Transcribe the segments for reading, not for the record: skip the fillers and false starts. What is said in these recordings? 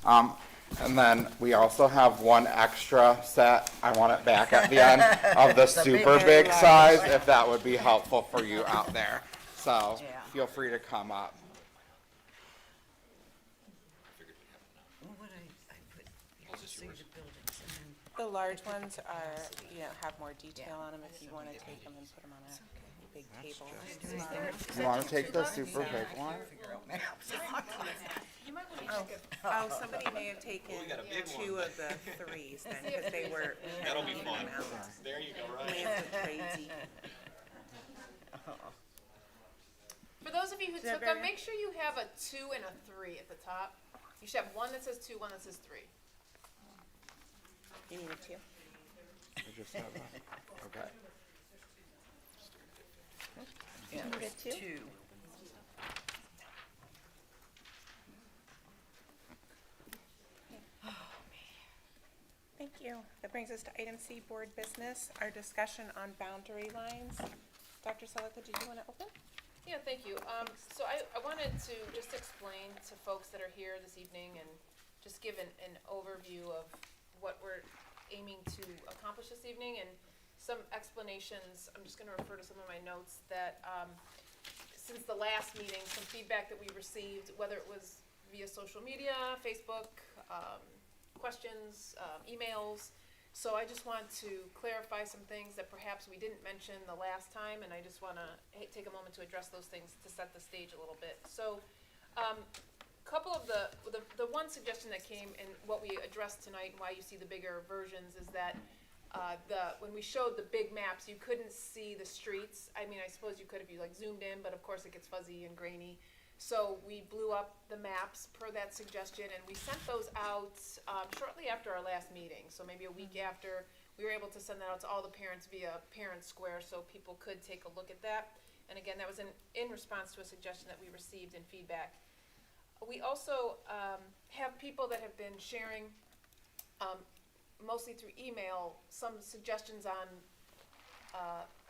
And then we also have one extra set. I want it back at the end of the super big size, if that would be helpful for you out there. So feel free to come up. The large ones are, have more detail on them if you want to take them and put them on a big table. You want to take the super big one? Oh, somebody may have taken two of the threes then, because they were. That'll be fun. There you go, right? Lance is crazy. For those of you who took them, make sure you have a 2 and a 3 at the top. You should have one that says 2, one that says 3. You need a two? I just have that. Okay. Yeah, you get two? Thank you. That brings us to item C, board business, our discussion on boundary lines. Dr. Selika, did you want to open? Yeah, thank you. So I wanted to just explain to folks that are here this evening and just give an overview of what we're aiming to accomplish this evening and some explanations. I'm just going to refer to some of my notes that since the last meeting, some feedback that we received, whether it was via social media, Facebook, questions, emails. So I just want to clarify some things that perhaps we didn't mention the last time, and I just want to take a moment to address those things to set the stage a little bit. So couple of the one suggestion that came and what we addressed tonight and why you see the bigger versions is that when we showed the big maps, you couldn't see the streets. I mean, I suppose you could if you like zoomed in, but of course it gets fuzzy and grainy. So we blew up the maps per that suggestion, and we sent those out shortly after our last meeting. So maybe a week after, we were able to send that out to all the parents via Parent Square so people could take a look at that. And again, that was in response to a suggestion that we received in feedback. We also have people that have been sharing, mostly through email, some suggestions on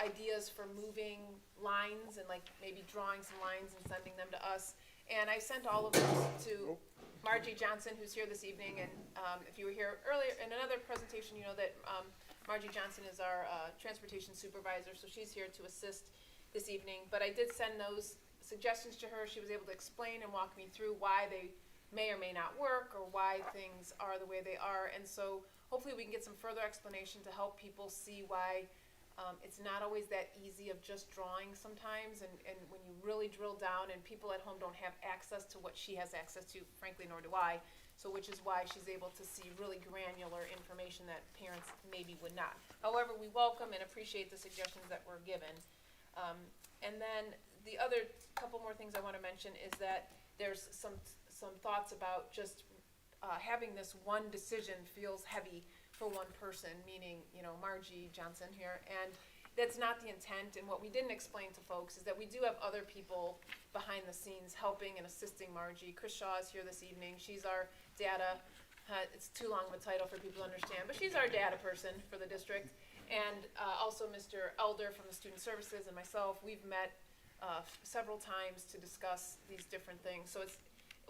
ideas for moving lines and like maybe drawing some lines and sending them to us. And I sent all of those to Margie Johnson, who's here this evening. And if you were here earlier in another presentation, you know that Margie Johnson is our transportation supervisor, so she's here to assist this evening. But I did send those suggestions to her. She was able to explain and walk me through why they may or may not work or why things are the way they are. And so hopefully we can get some further explanation to help people see why it's not always that easy of just drawing sometimes, and when you really drill down, and people at home don't have access to what she has access to, frankly, nor do I, so which is why she's able to see really granular information that parents maybe would not. However, we welcome and appreciate the suggestions that were given. And then the other couple more things I want to mention is that there's some thoughts about just having this one decision feels heavy for one person, meaning, Margie Johnson here, and that's not the intent. And what we didn't explain to folks is that we do have other people behind the scenes helping and assisting Margie. Chris Shaw is here this evening. She's our data, it's too long of a title for people to understand, but she's our data person for the district. And also Mr. Elder from the Student Services and myself, we've met several times to discuss these different things. So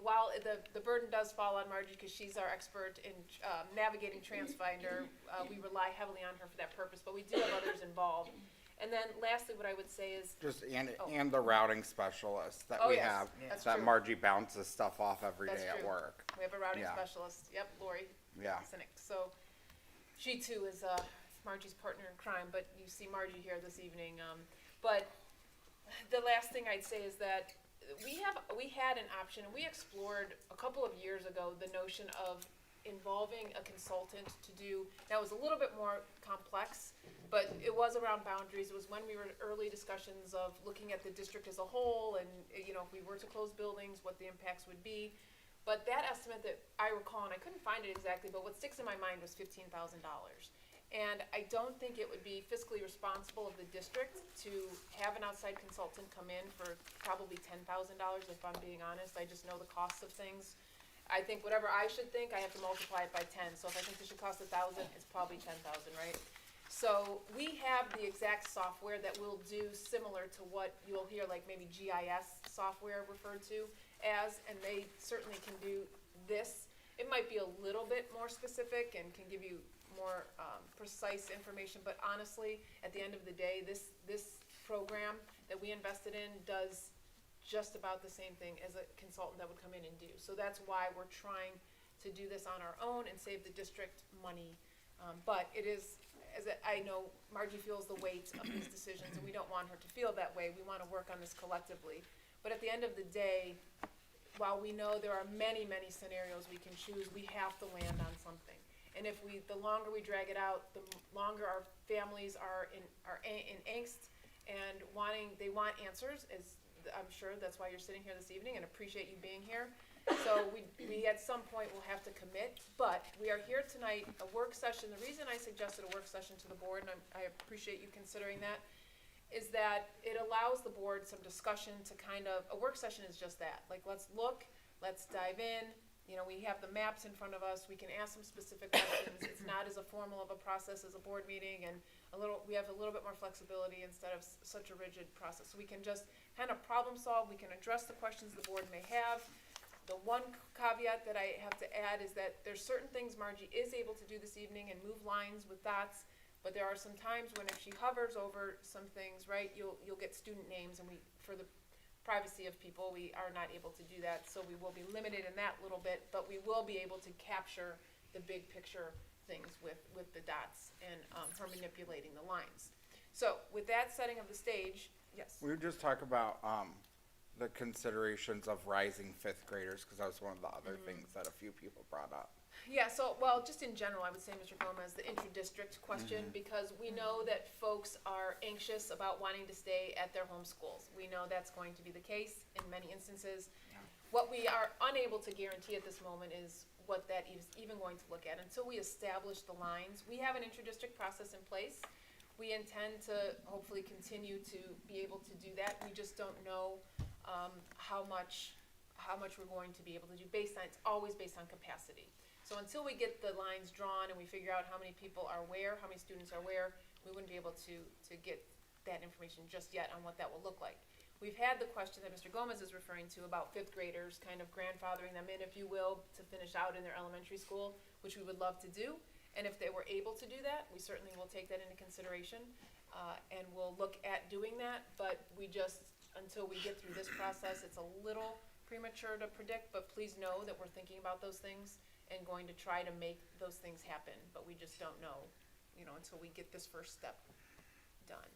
while the burden does fall on Margie because she's our expert in navigating TransFinder, we rely heavily on her for that purpose, but we do have others involved. And then lastly, what I would say is and the routing specialist that we have, that true. Margie bounces stuff off every That's day true. at work. We have a routing specialist. Yep, Lori Cynic. So she too is Margie's partner in crime, but you see Margie here this evening. But the last thing I'd say is that we had an option, and we explored a couple of years ago the notion of involving a consultant to do, that was a little bit more complex, but it was around boundaries. It was when we were in early discussions of looking at the district as a whole, and if we were to close buildings, what the impacts would be. But that estimate that I recall, and I couldn't find it exactly, but what sticks in my mind was $15,000. And I don't think it would be fiscally responsible of the district to have an outside consultant come in for probably $10,000, if I'm being honest. I just know the costs of things. I think whatever I should think, I have to multiply it by 10. So if I think this should cost $1,000, it's probably $10,000, right? So we have the exact software that will do similar to what you'll hear, like maybe GIS software referred to as, and they certainly can do this. It might be a little bit more specific and can give you more precise information, but honestly, at the end of the day, this program that we invested in does just about the same thing as a consultant that would come in and do. So that's why we're trying to do this on our own and save the district money. But it is, I know Margie feels the weight of these decisions, and we don't want her to feel that way. We want to work on this collectively. But at the end of the day, while we know there are many, many scenarios we can choose, we have to land on something. And if the longer we drag it out, the longer our families are in angst and they want answers, as I'm sure that's why you're sitting here this evening, and appreciate you being here. So we at some point will have to commit, but we are here tonight, a work session. The reason I suggested a work session to the board, and I appreciate you considering that, is that it allows the board some discussion to a work session is just that. Like, let's look, let's dive in. You know, we have the maps in front of us. We can ask some specific questions. It's not as formal of a process as a board meeting, and we have a little bit more flexibility instead of such a rigid process. So we can just kind of problem solve. We can address the questions the board may have. The one caveat that I have to add is that there's certain things Margie is able to do this evening and move lines with dots, but there are some times when if she hovers over some things, right, you'll get student names, and for the privacy of people, we are not able to do that, so we will be limited in that little bit, but we will be able to capture the big picture things with the dots and her manipulating the lines. So with that setting of the stage, yes. We would just talk about the considerations of rising fifth graders, because that was one of the other things that a few people brought up. Yeah, so, well, just in general, I would say, Mr. Gomez, the intra-district question, because we know that folks are anxious about wanting to stay at their home schools. We know that's going to be the case in many instances. What we are unable to guarantee at this moment is what that is even going to look at. Until we establish the lines, we have an intra-district process in place. We intend to hopefully continue to be able to do that. We just don't know how much we're going to be able to do it's always based on capacity. So until we get the lines drawn and we figure out how many people are where, how many students are where, we wouldn't be able to get that information just yet on what that will look like. We've had the question that Mr. Gomez is referring to about fifth graders, kind of grandfathering them in, if you will, to finish out in their elementary school, which we would love to do. And if they were able to do that, we certainly will take that into consideration, and we'll look at doing that. But we just, until we get through this process, it's a little premature to predict, but please know that we're thinking about those things and going to try to make those things happen, but we just don't know, until we get this first step done.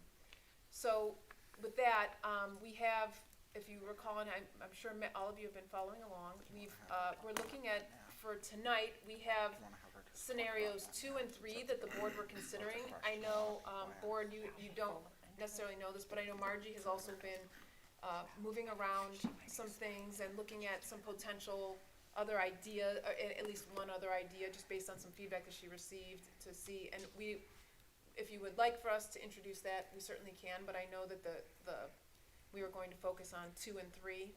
So with that, we have, if you recall, and I'm sure all of you have been following along, we're looking at, for tonight, we have scenarios 2 and 3 that the board were considering. I know, board, you don't necessarily know this, but I know Margie has also been moving around some things and looking at some potential other idea, or at least one other idea, just based on some feedback that she received to see. And if you would like for us to introduce that, we certainly can, but I know that we were going to focus on 2 and 3,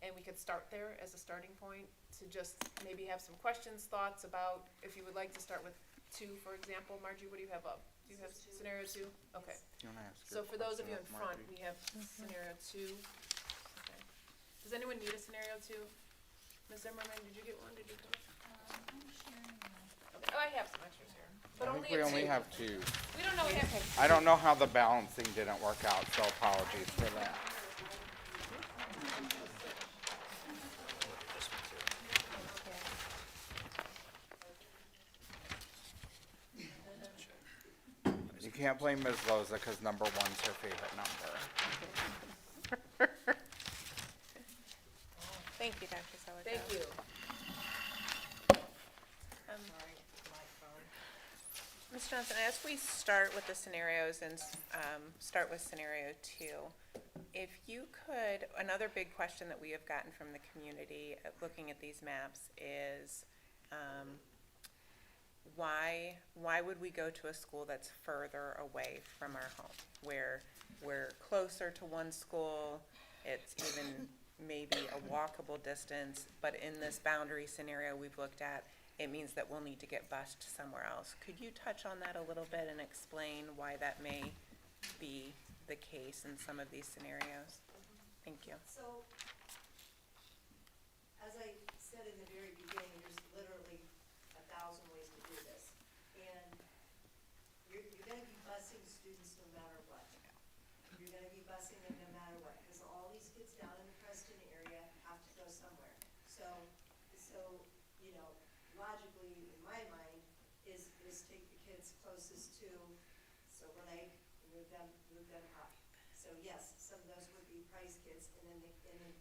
and we could start there as a starting point to just maybe have some questions, thoughts about, if you would like to start with 2, for example. Margie, what do you have up? Do you have scenario 2? Okay. So for those of you in front, we have scenario 2. Okay. Does anyone need a scenario 2? Ms. Zimmerman, did you get one? Did you go? Okay. Oh, I have some extras here, but I think we only have 2. We don't know. We have. I don't know how the balancing didn't work out, so apologies for that. You can't blame Ms. Loza because number 1's her favorite number. Thank you, Dr. Selick. Thank you. Ms. Johnson, as we start with the scenarios and start with scenario 2, if you could, another big question that we have gotten from the community looking at these maps is why would we go to a school that's further away from our home, where we're closer to one school, it's even maybe a walkable distance, but in this boundary scenario we've looked at, it means that we'll need to get bused somewhere else. Could you touch on that a little bit and explain why that may be the case in some of these scenarios? Thank you. So, as I said in the very beginning, there's literally students no matter what. You're gonna be busing them no matter what, because all these kids down in the Preston area have to go somewhere. So, you know, logically, in my mind, is take the kids closest to Silver Lake, move them up. So yes, some of those would be Price kids, and then the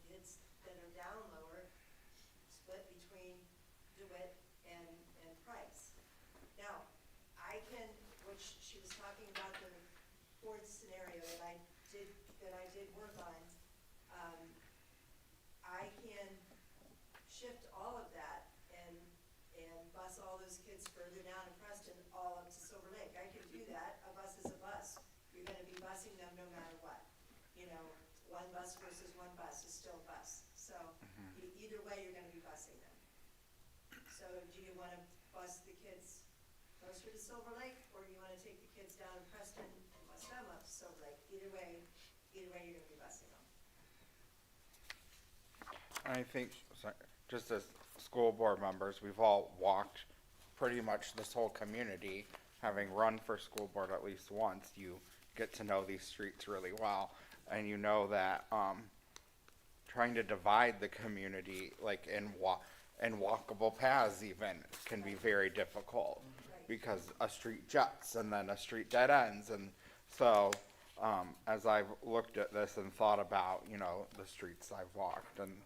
kids that are down lower, split between DeWitt and Price. Now, I can, which she was talking about the fourth scenario that I did work on, I can shift all of that and bus all those kids further down in Preston, all up to Silver Lake. I can do that. A bus is a bus. You're gonna be busing them no matter what. You know, one bus versus one bus is still a bus. So either way, you're gonna be busing them. So do you wanna bus the kids closer to Silver Lake, or do you wanna take the kids down in Preston and bus them up to Silver Lake? Either way, you're gonna be busing them. I think, sorry, just as school board members, we've all walked pretty much this whole community, having run for school board at least once. You get to know these streets really well, and you know that trying to divide the community, like in walkable paths even, can be very difficult, because a street juts and then a street dead ends. And so as I've looked at this and thought about, you know, the streets I've walked, and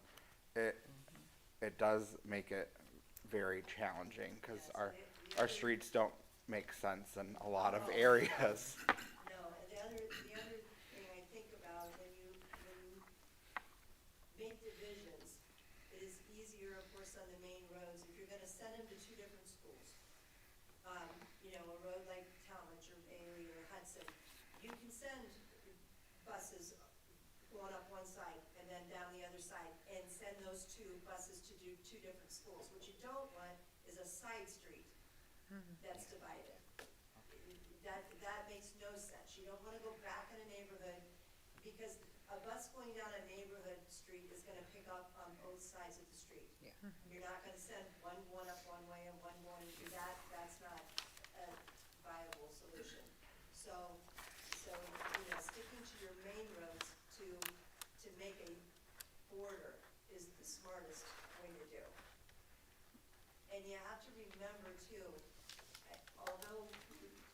it does make it very challenging, because our streets don't make sense in a lot of areas. No, and the other thing I think about when you make divisions, it is easier, of course, on the main roads, if you're gonna send them to two different schools. You know, a road like Talmadge or Bailey or Hudson, you can send buses going up one side and then down the other side, and send those two buses to do two different schools. What you don't want is a side street that's divided. That makes no sense. You don't wanna go back in a neighborhood, because a bus going down a neighborhood street is gonna pick up on both sides of the street. Yeah. You're not gonna send one going up one way and one going through that. That's not a viable solution. So, you know, sticking to your main roads to make a border is the smartest way to do. And you have to remember too, although,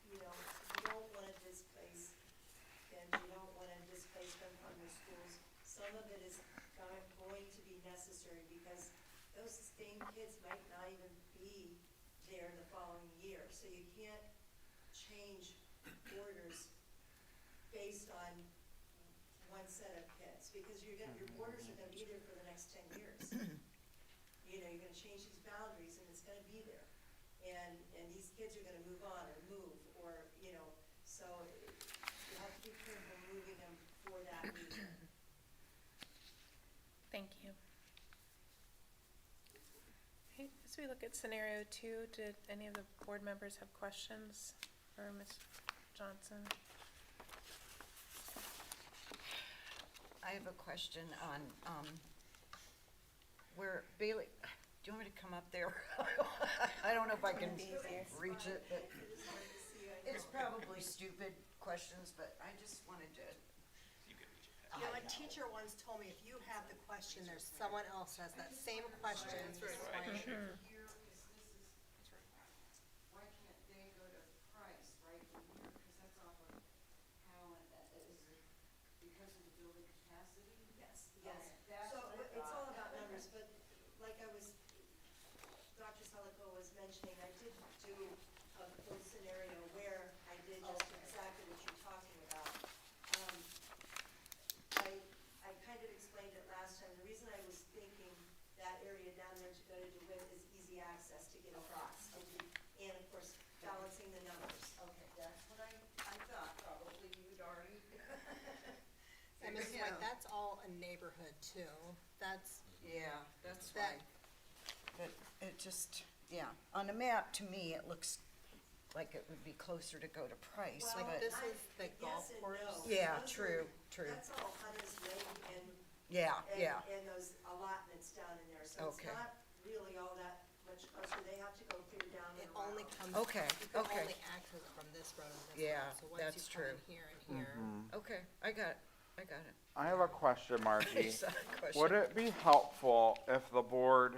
you know, you don't wanna displace kids, you don't wanna displace them from the schools, some of it is going to be necessary, because those same kids might not even be there the following year. So you can't change borders based on one set of kids, because your borders are gonna be there for the next 10 years. You know, you're gonna change these boundaries, and it's gonna be there. And these kids are gonna move on or move, or, you know, so you have to be careful moving them for that reason. Thank you. Okay, as we look at scenario 2, did any of the board members have questions for Ms. Johnson? I have a question on, where Bailey, do you want me to come up there? I don't know if I can reach it, but it's probably stupid questions, but I just wanted to. You know, a teacher once told me, if you have the question, there's someone else has that same question. Why can't they go to Price right in here, because that's off of Allen, is it because of the building capacity? Yes. That's So what I it's all thought. about numbers, but like Dr. Selico was mentioning, I did do a full scenario where I did just exactly what you're talking about. I kind of explained it last time. The reason I was thinking that area down there to go to DeWitt is easy access to get across. And of course, balancing the numbers. Okay, that's what I thought, probably you'd already. And Mrs. White, that's all a neighborhood too. That's, Yeah, that's That- why. But it just, yeah, on a map, to me, it looks like it would be closer to go to Price, Well, but, this is the golf yes and course. no. yeah, Those true, are- true. That's all Hunter's Lane and Yeah, yeah, and those allotments down in there, so it's Okay. not really all that much closer. They have to go clear down and It around. only comes. Okay, You can okay. only access it from this road and this Yeah, road, so once that's you come true. in here and here. Okay, I got it. I have a question, Margie. It's not a question. Would it be helpful if the board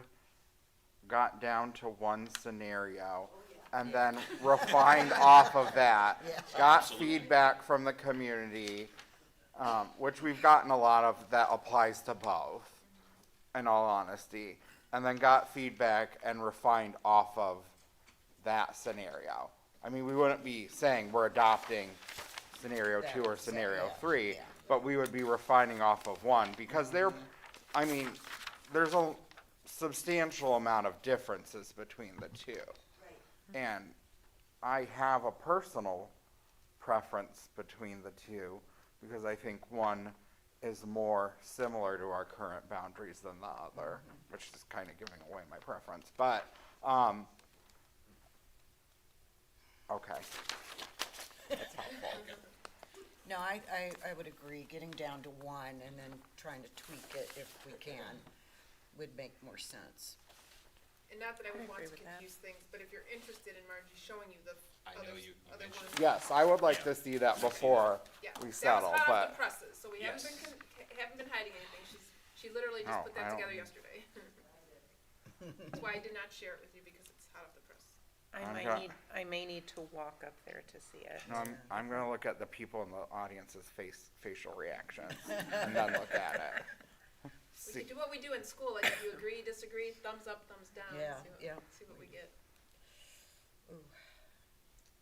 got down to one scenario and then refined off of that? Yeah. Got feedback from the community, which we've gotten a lot of that applies to both, in all honesty. And then got feedback and refined off of that scenario. I mean, we wouldn't be saying we're adopting scenario That 2 or would say, scenario yeah, 3, yeah. but we would be refining off of one, because I mean, there's a substantial amount of differences between the two. Right. And I have a personal preference between the two, because I think one is more similar to our current boundaries than the other, which is kind of giving away my preference, but, okay. That's helpful. No, I would agree, getting down to one and then trying to tweak it if we can would make more sense. And not that I would I want agree to with that. confuse things, but if you're interested in Margie showing you the I know others- you other mentioned- ones. Yes, I would like to see that before Yeah, we that settle, was hot off the but, presses, so we haven't Yes. haven't been hiding anything. She literally just Oh, put I that don't- together yesterday. That's why I did not share it with you, because it's hot off the press. I may need to walk up there to see it. no, I'm gonna look at the people in the audience's facial reactions, and then look at it. We See, can do what we do in school, like if you agree, disagree, thumbs up, thumbs down, Yeah, yeah. see what we get. I'm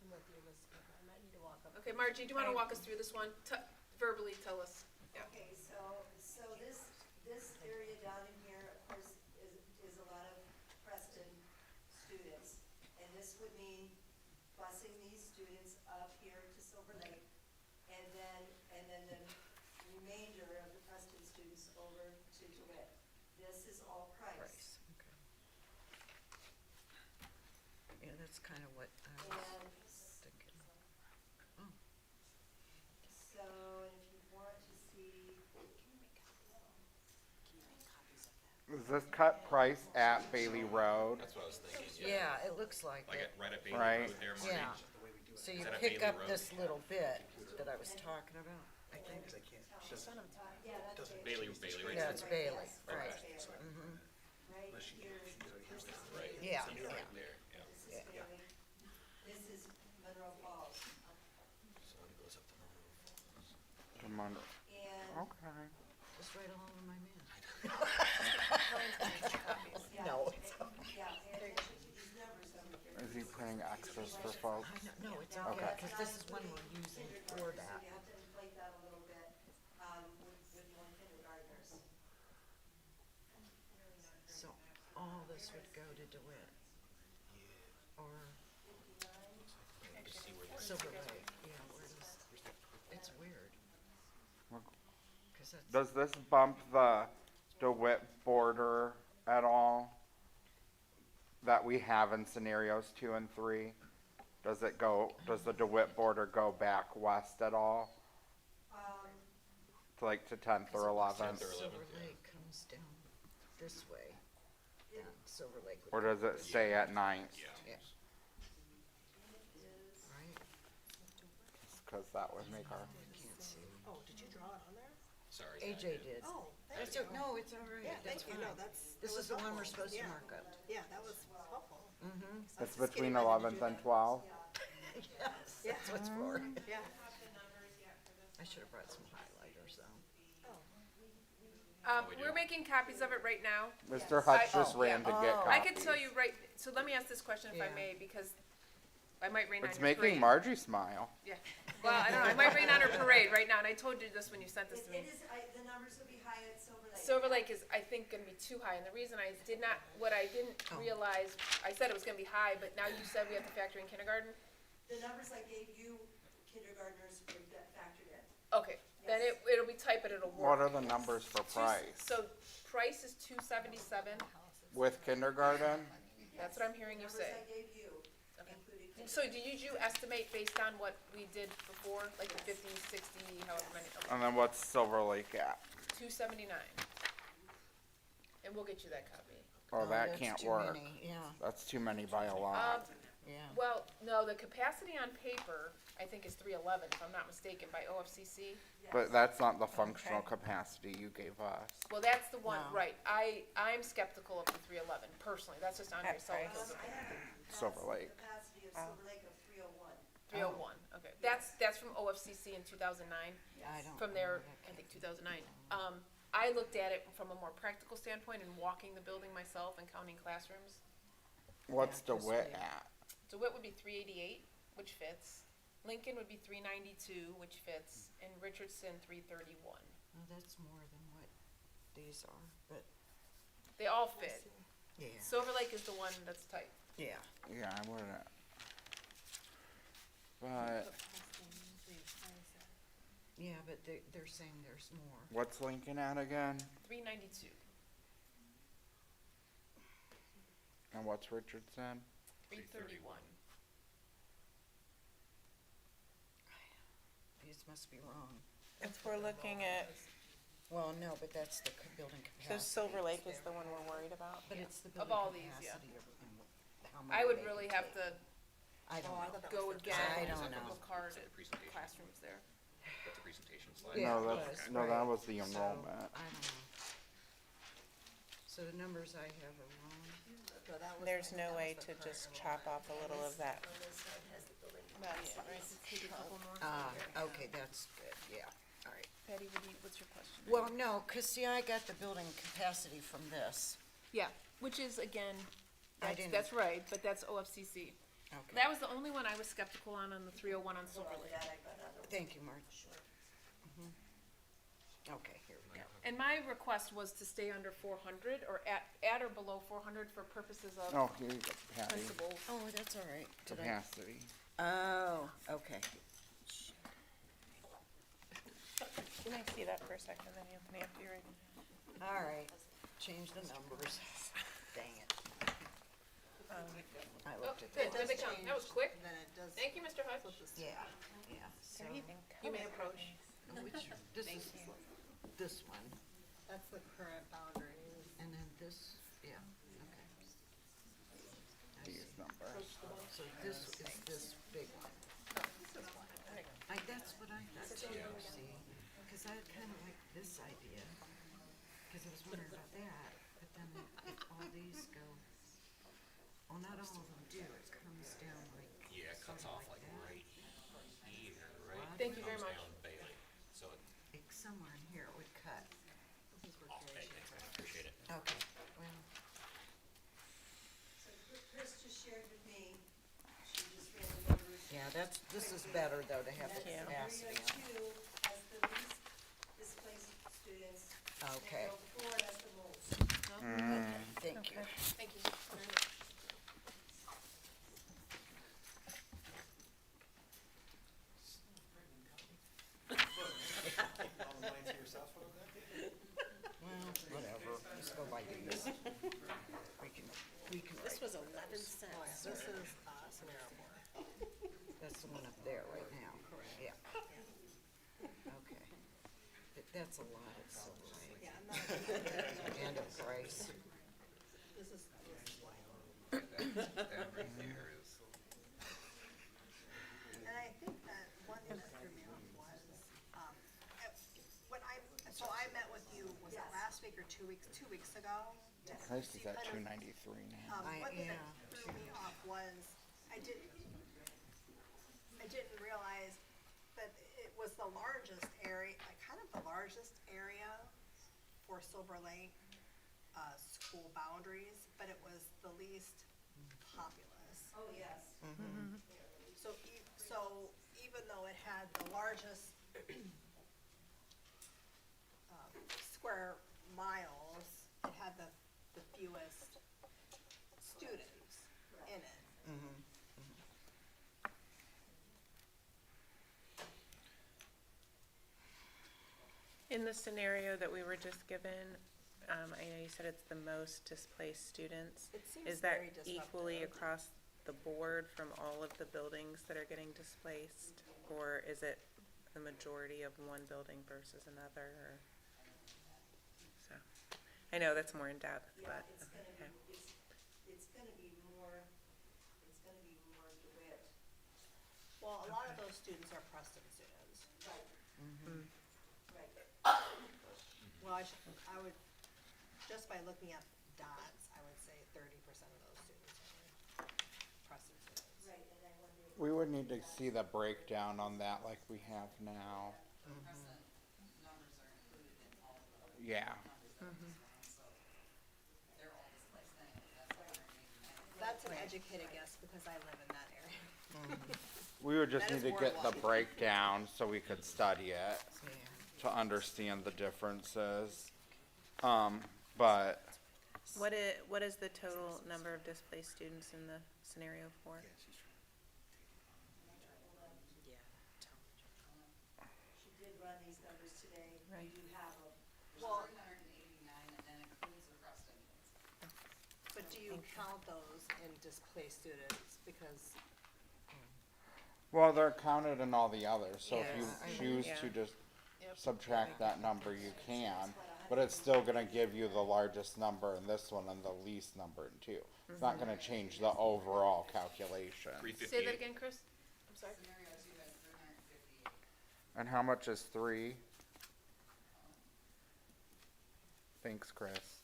with you, Elizabeth, I might need to walk up. Okay, Margie, do you wanna walk us through this one? Verbally tell us. Yeah. Okay, so this area down in here, of course, is a lot of Preston students. And this would mean busing these students up here to Silver Lake, and then the remainder of the Preston students over to DeWitt. This is all Price. Price, okay. Yeah, that's kind of what I was And thinking. so, if you want to see, is this cut price at Bailey Road? That's what I was thinking, Yeah, it looks like Like it. at, right at Bailey Right. Road there, Marty. Yeah. So you that a pick Bailey up Road? this little bit that I was talking about, I think. Bailey right Yeah, there. it's Bailey, right. right here, Right. Yeah, So you're right there, yeah. this is Bailey, this is Monroe Falls. So it goes up to Monroe. Come on. And, Okay. Just right along with my man. yeah, No. yeah, pay attention to these numbers over here. Is he putting extras for folks? I know, no, it's okay, because this is one we're using for So that. you have to inflate that a little bit, with more kindergartners. So all this would go to DeWitt. Or Silver Lake, yeah, where does, it's weird. Cause that's, Does this bump the DeWitt border at all? That we have in scenarios 2 and 3? Does the DeWitt border go back west at all? To like to 10th or 11th? 10th or 11th, Silver yeah. Lake comes down this way, then Silver Lake Or would, does it stay at 9th? Yeah. yeah. Right, Cause that would make our, can't see. Oh, did you draw it on there? Sorry. AJ did. Oh, That's, thank you. no, it's all right, Yeah, that's thank you, no, fine. that's. This that is was the one we're helpful. supposed to Yeah. mark up. Yeah, that was helpful. Mm-hmm, I was it's just between getting ready to 11th do and that. 12th? yes, that's what's for. Yeah. I should have brought some highlighters though. We're making copies of it right now. Mr. Hutch just Oh, ran yeah. to get Oh. copies. I can tell you so let me ask this question if I Yeah. may, because I might rain on It's your making parade. Margie smile. Yeah, well, I don't know, I might rain on her parade right now, and I told you this when you sent this to me. It is, the numbers will be high at Silver Lake. Silver Lake is, I think, gonna be too high, and the reason I did not, what I didn't Oh. realize, I said it was gonna be high, but now you said we have to factor in kindergarten? The numbers I gave you, kindergartners were factored in. Okay, then it'll be tight, but it'll What work. are the numbers for price? So, price is $277, With kindergarten? that's what I'm hearing you say. Numbers I gave you included kindergarten. So did you estimate based on what we did before, like the 50, 60, however many, okay, And then what's Silver Lake at? 279? And we'll get you that copy. Oh, that that's can't too work. many, yeah. That's too many by a lot. Yeah. Well, no, the capacity on paper, I think is 311, if I'm not mistaken, by OFCC. But that's not the functional capacity you gave us. Well, that's the one, No. right, I'm skeptical of the 311, personally, that's just Andre At price. Sullivan's I opinion. have the Silver Lake. capacity of Silver Lake of 301. 301, okay, that's from OFCC in 2009, I don't. from know their, that I think 2009. I looked at it from a more practical standpoint and walking the building myself and counting classrooms. What's Yeah, DeWitt just at? DeWitt would be 388, which fits. Lincoln would be 392, which fits, and Richardson 331. No, that's more than what these are, but, They all fit. yeah, Silver Lake is the one that's tight. yeah. Yeah, I wouldn't. But Yeah, but they're saying there's more. what's Lincoln at again? 392, And what's Richardson? 331. These must be wrong. If we're looking at, Well, no, but that's the building so capacity. Silver Lake is the one we're worried about? But it's the Of building all these, yeah. capacity of how I many would they really can have take. to I don't know. go again. I and don't know. Look hard Is that at the presentation? classrooms there. That's the presentation slide. Yeah, No, it that's, was, no, that right. was the So, enrollment. I don't know. So the numbers I have are wrong. There's no way to just chop off a little of that. That's right. Take a couple more. Ah, okay, that's good, yeah, all right. Patty, what's your question? Well, no, 'cause see, I got the building capacity from this. Yeah, which is, again, I didn't- that's right, but that's OFCC. Okay, That was the only one I was skeptical on the 301 on Silver Lake. thank you, Marge. Mhm. Okay, here we go. And my request was to stay under 400 or at or below 400 for purposes of Oh, here you go, Patty. principals. Oh, that's all right. Did I? Capacity. Oh, okay. Can I see that for a second, then Anthony, after you're ready? All right, change the numbers. Dang it. I Oh, looked at good, that. did they count? That was quick. Then it does. Thank you, Mr. Hush. Yeah, yeah, so, They're even You may color approach. which, this is, this one, That's the current boundaries. and then this, yeah, okay. I see. These numbers. So this is this big one. That's what I thought too, see, cause I kinda like this idea, cause I was wondering about that, but then if all these go, well, not all of them do, it comes down like. Yeah, it cuts something off like that. right here, right? Thank you very Comes much. down Bailey. So, Like somewhere in here it would cut. hey, thanks, man, appreciate it. Okay, well, So Chris just shared with me, she just ran the numbers. yeah, this is better though to have the Thank you. capacity on. 302 has the least displaced students. Okay, 304 has the most. thank you. Thank you very much. Well, whatever, let's go by these. We can This write, was 11 cents. This is, scenario four. that's the one up there right now. Yeah. Okay. That's a lot of Silver Lake. Yeah, I'm not, And a price. this is why. That right there is, And I think that one thing that threw me off was, when I met with you, was it last week or 2 weeks ago? Price is You at kind of, 293 now. One thing that Yeah, threw me off was, I didn't realize that it was the largest area, like kind of the largest area for Silver Lake, school boundaries, but it was the least populous. Oh, yes. So even though it had the largest, square miles, it had the fewest students in it. In the scenario that we were just given, I know you said it's the most displaced students. It seems Is that very equally disruptive. across the board from all of the buildings that are getting displaced? Or is it the majority of one building versus another, or? So, I know that's more in depth, Yeah, but, it's gonna okay. be, it's gonna be more a lot of those students are Preston students. Right. Right. Well, I would, just by looking at dots, I would say 30% of those students are Preston students. Right, and I wonder if We would need to see the breakdown on that like we have now. Numbers are included in all of the Yeah. numbers that we just ran, so they're all displaced anyway, that's why they're making that. That's an educated guess because I live in that area. We would just That need is to get the horrible. breakdown so we could study it to understand the differences. But What is the total number of displaced students in the scenario 4? she did run these numbers today, we Right. do have a, Well, 389, and then includes the Preston kids. but do you count those in displaced students? Because, well, they're counted in all the others, so if you Yes. choose Yeah. to just subtract that number, you can. But it's still gonna give you the largest number in this one and the least number in two. It's not gonna change the overall calculation. Three Say that fifty-eight. again, Chris? I'm sorry. Scenario 2 has 358. And how much is 3? Thanks, Chris.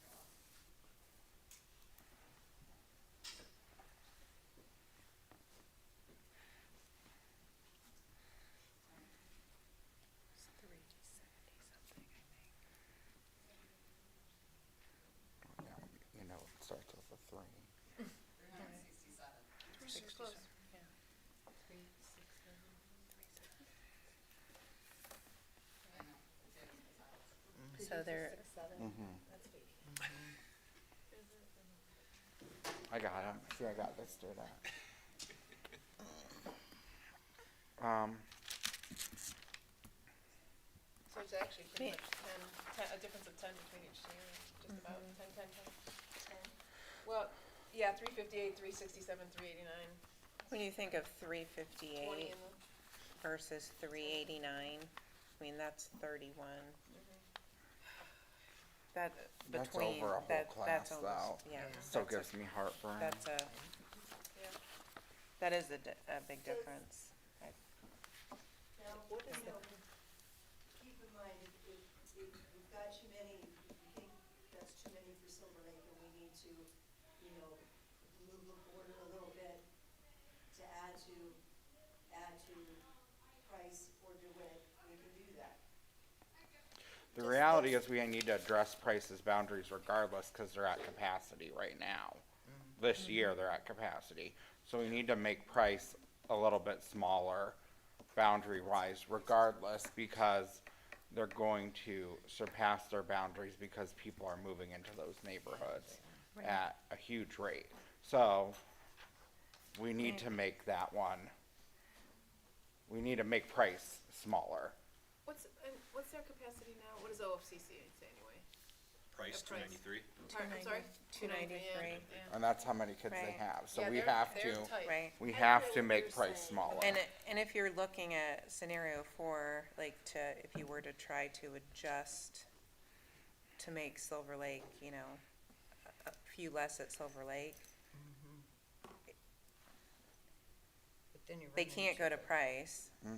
Yeah, you know, it starts with a 3. 367. Close. I know, it's in the titles. So they're, I got him. See, I got this student. So it's actually pretty Me- much 10, a difference of 10 between each scenario, just about 10, 10, 10. Well, yeah, 358, 367, 389, when you think of 20 358 in the, versus 389, I mean, that's 31. That, That's between, over a whole that's class, almost, though. yeah. Still that's a- gives me heartburn. That's a, yeah. that is a big difference. now, you know, keep in mind, if we've got too many, if you think that's too many for Silver Lake, and we need to, you know, move the border a little bit to add to Price or DeWitt, we can do that. The reality is we need to address Price's boundaries regardless because they're at capacity right now. This year they're at capacity. So we need to make Price a little bit smaller boundary wise regardless because they're going to surpass their boundaries because people are moving into those neighborhoods at a huge rate. So we need to make that one. We need to make Price smaller. What's their capacity now? What does OFCC say anyway? Price, Yeah, price. 293. I'm sorry? 293. Yeah. And that's how many kids they Right. have. So Yeah, we they're- have they're to, tight. Right. we I have hear to what make you're Price saying. smaller. And if you're looking at scenario 4, like if you were to try to adjust to make Silver Lake, you know, a few less at Silver Lake, But then you they run can't into go to Price No.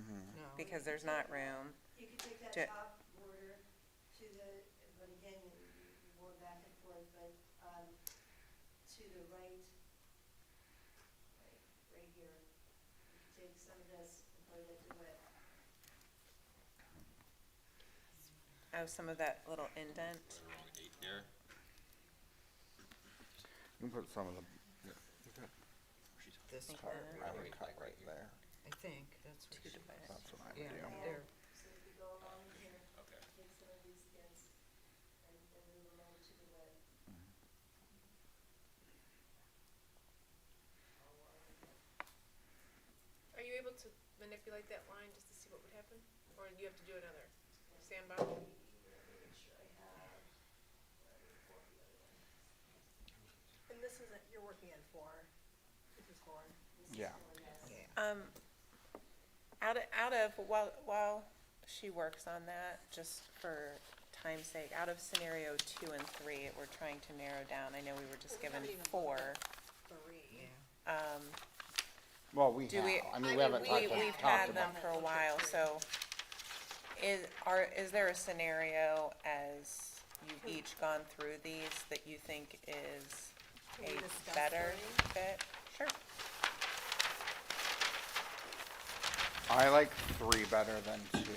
because there's not room. You could take that To- top border to the, but again, you're going back and forth, but, to the right, right here. You could take some of this and put it into it. Oh, some of that little indent. Around 8 there. You can put some of the This Like part, that. I would cut right there. I think, that's what she, That's what I would yeah, do. there. So if you go along here, Okay. take some of these kids and move them over to the wet. Are you able to manipulate that line just to see what would happen? Or do you have to do another sandbar? Make sure I have, and this isn't, you're working in 4. This is 4. Yeah. Out of while she works on that, just for time's sake, out of scenario 2 and 3, we're trying to narrow down. I know we were just Well, we given haven't even 4. looked 3. Yeah. Well, we Do we- have, I mean, we haven't talked We've talked had them about. for a while, so is there a scenario as you've each gone through these that you think is Can we a discuss better three? fit? Sure. I like 3 better than 2.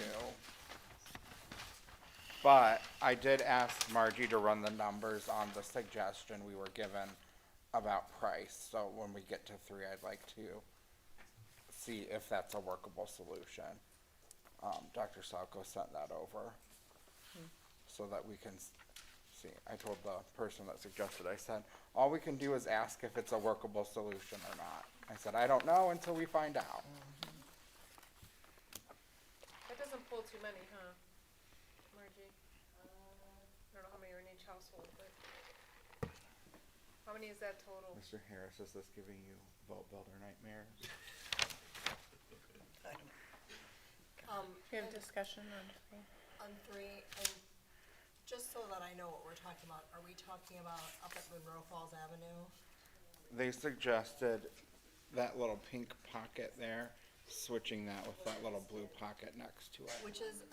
But I did ask Margie to run the numbers on the suggestion we were given about price. So when we get to 3, I'd like to see if that's a workable solution. Dr. Salko sent that over so that we can see. I told the person that suggested, I said, all we can do is ask if it's a workable solution or not. I said, I don't know until we find out. That doesn't pull too many, huh, Margie? I don't know how many are in each household, but how many is that total? Mr. Harris, is this giving you vote builder nightmares? Do you have discussion on 3? On 3, and just so that I know what we're talking about, are we talking about up at Monroe Falls Avenue? They suggested that little pink pocket there, switching that with that little blue pocket next to it. Which is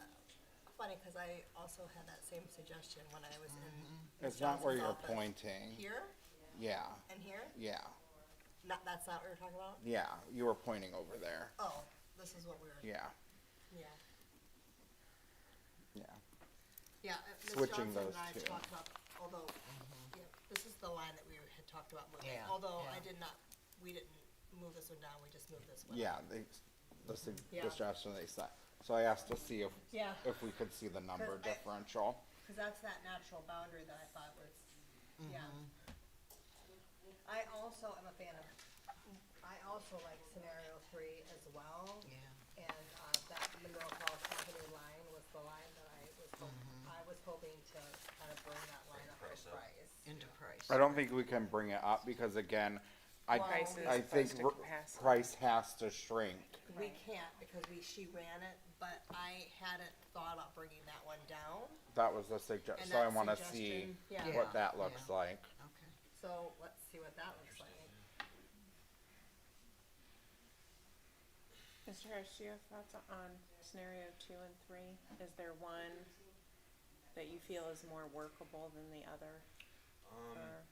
funny, cause I also had that same suggestion when I was in It's Ms. not where Johnson's you're office. pointing. Here Yeah, and here? yeah, That's not what you're talking about? yeah, you were pointing over there. Oh, this is what we were, Yeah, yeah. yeah. Yeah, Ms. Switching Johnson those and I two. talked about, although, yeah, this is the line that we had talked about moving. Yeah, Although I yeah. did not, we didn't move this one down, we just moved this one. Yeah, the Yeah. suggestion they set. So I asked to see Yeah. if we could see the number 'Cause I- differential. Cause that's that natural boundary that I thought was, yeah. I also am a fan of, I also like scenario 3 as well. Yeah. And, that Monroe Falls Avenue line was the line that I was hoping to kind of bring that line up in price. Into price. I don't think we can bring it up because again, Price is I think supposed to capacity. price has to shrink. We can't because she ran it, but I hadn't thought about bringing that one down. That was the suggestion, And so I that wanna see suggestion, yeah. what that looks Yeah. like. Okay. So let's see what that looks like. Mr. Harris, do you have thoughts on scenario 2 and 3? Is there one that you feel is more workable than the other? Or- I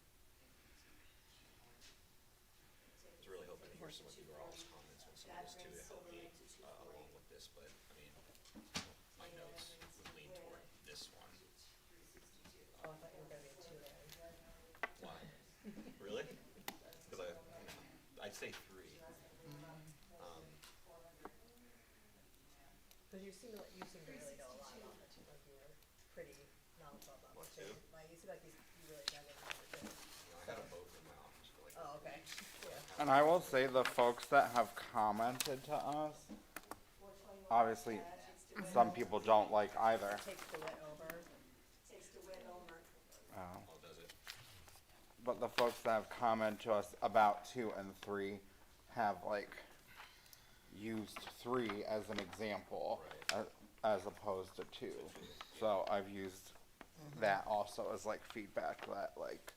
was really hoping to hear some of you all's comments on some of this too to help me along with this, but I mean, my notes would lean toward this one. Oh, I thought you were gonna be 2 there. Why? Really? Because I'd say 3. Cause you seem to really know a lot about it, like you were pretty knowledgeable about What, it. two? Like, you seem like you really dug into it. I had them both in my office for like. Oh, okay, yeah. And I will say the folks that have commented to us, obviously, some people don't like either. Takes the wit over. Takes the wit over. Oh, does it? But the folks that have commented to us about 2 and 3 have like used 3 as an example as opposed to 2. So I've used that also as like feedback that like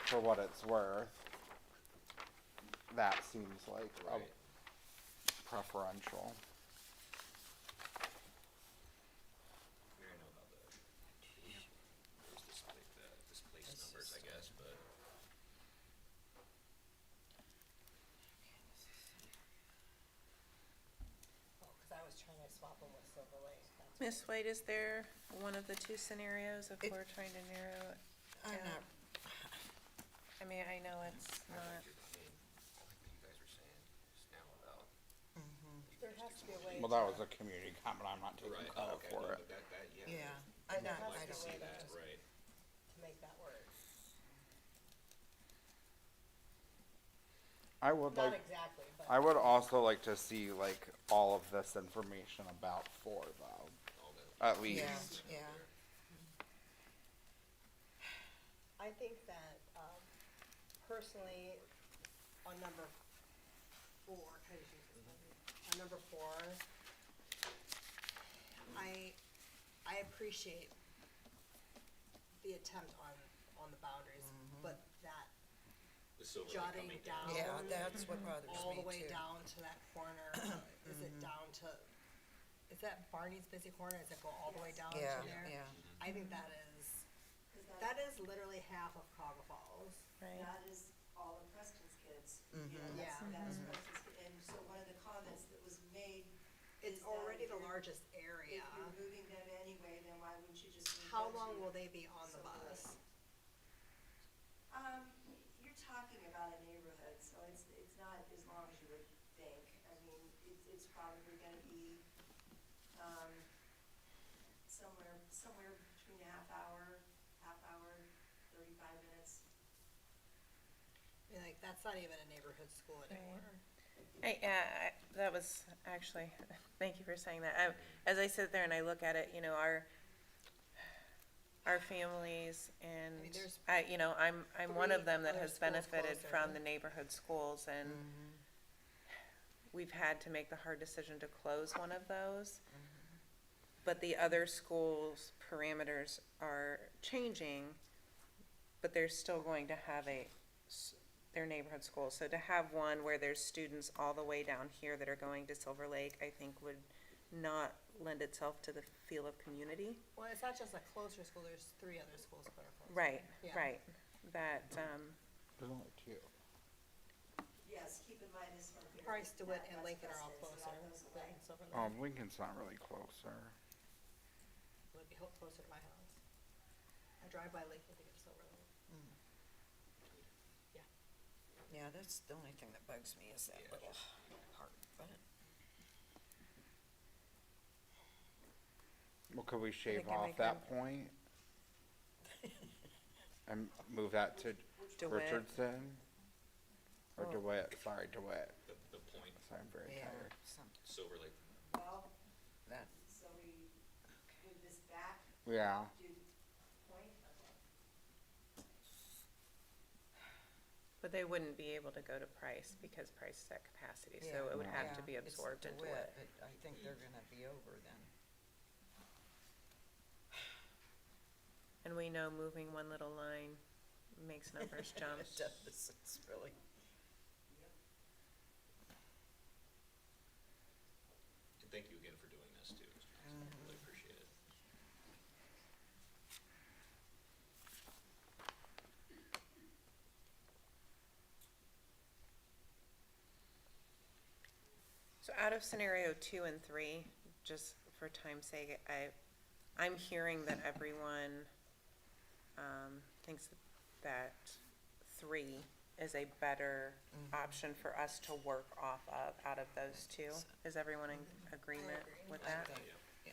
for what it's worth, that seems like a Right. preferential. We already know about the displaced numbers, I guess, but. Oh, cause I was trying to swap them with Silver Lake. That's Ms. White, is there one of the 2 scenarios if we're trying to narrow it I'm down? not, I mean, I know it's not, I like what you guys were saying just now about. There has to be a way. Well, that was a community comment. I'm not taking Right, credit okay, for no, it. but that, yeah, I'm not, I'd I like to don't, see that, right. To make that work. I would Not like. exactly, but. I would also like to see like all of this information about 4 though, at yeah, least. yeah. I think that, personally, on number 4, can I just use this one? On number 4, I appreciate the attempt on the boundaries, but that The Silver Lake jutting coming down. down. Yeah, that's what bothers me too. All the way down to that corner, is it down to, is that Barney's busy corner, does it go all the way down to Yeah, there? yeah. I think that is, 'Cause that is literally half of Cuyahoga Falls. Right. that is all of Preston's kids. You know, Yeah. that's Preston's, and so one of the comments that was made is It's that already if the you're- largest If area. you're moving them anyway, then why wouldn't you just move How them long to will they be on the Silver bus? Lake? You're talking about a neighborhood, so it's not as long as you would think. I mean, it's probably gonna be, somewhere between a half hour, 35 minutes. I mean, like, that's not even a neighborhood school anymore. That was actually, thank you for saying that. As I sit there and I look at it, you know, our families and, I mean, there's you know, I'm one of three them that other has schools benefited closer. from the neighborhood schools, and we've had to make the hard decision to close one of those. But the other schools' parameters are changing, but they're still going to have their neighborhood school. So to have one where there's students all the way down here that are going to Silver Lake, I think would not lend itself to the feel of community. Well, it's not just a closer school, there's 3 other schools that are closer. Right, Yeah. right. That, There's only 2. Yes, keep in mind this one here. Price, DeWitt, and that's Lincoln are all Preston, so closer that goes away. than Silver Lake. Lincoln's not really closer. Would be closer to my house. I drive by Lincoln to get to Silver Lake. Yeah. Yeah, that's the only thing that bugs me is that Yeah. little part, but. Well, could we shave can make off that point? And move that to DeWitt. Richardson? Or Well- DeWitt, sorry, DeWitt. The point, Sorry, I'm very Yeah, tired. Silver Lake, Well, that, so we move this back, Yeah, do point, okay. but they wouldn't be able to go to Price because Price is at capacity, so yeah, it would have yeah, to be it's absorbed into DeWitt, it. but I think they're gonna be over then. And we know moving one little line makes numbers jump. It does, it's really. and thank you again for doing this too, Mr. Johnson. I really appreciate it. So out of scenario 2 and 3, just for time's sake, I'm hearing that everyone, thinks that 3 is a better option for us to work off of out of those 2. Is everyone in agreement with that? think, Yeah. yeah.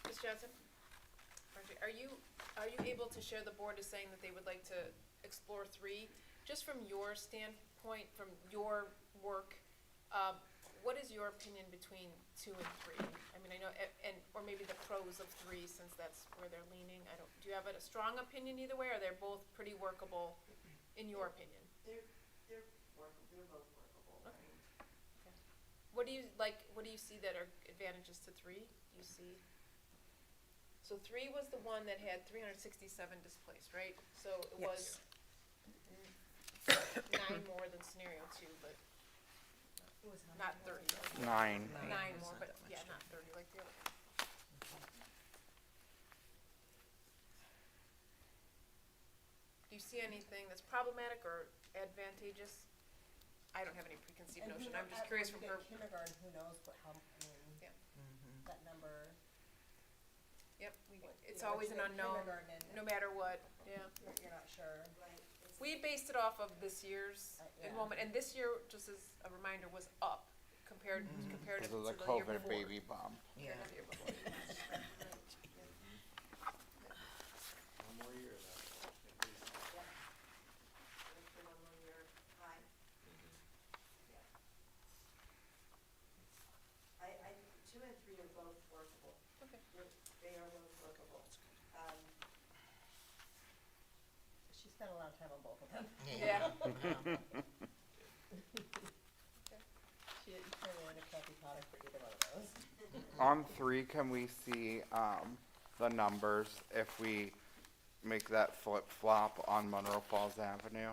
Ms. Johnson, Marjorie, are you able to share the board as saying that they would like to explore 3? Just from your standpoint, from your work, what is your opinion between 2 and 3? I mean, I know, or maybe the pros of 3, since that's where they're leaning. Do you have a strong opinion either way, or they're both pretty workable, in your opinion? They're both workable. I mean, What do you see that are advantages to 3? Do you see? So 3 was the one that had 367 displaced, right? So it Yes. was 9 more than scenario 2, but not 30. 9. 9 it's more, not but that much yeah, not 30 like the other one. Do you see anything that's problematic or advantageous? I don't have any preconceived notion. I'm just curious from her. Kindergarten, who knows I mean, Yeah. that number. Yep, it's know, always an once you get unknown, kindergarten and- no matter what, yeah. You're not sure. right, it's, We based it off of this year's Yeah. enrollment, and this year, just as a reminder, was up comparative This to is the a year before. COVID baby bump. Yeah. Compared to the year before. One more year of that. it's the 1 more year high, yeah. I, 2 and 3 are both workable. Okay. They are both workable. She spent a lot of time on both of them. Yeah. You turn me into Kathy Potter for either one of those. On 3, can we see, the numbers if we make that flip-flop on Monroe Falls Avenue?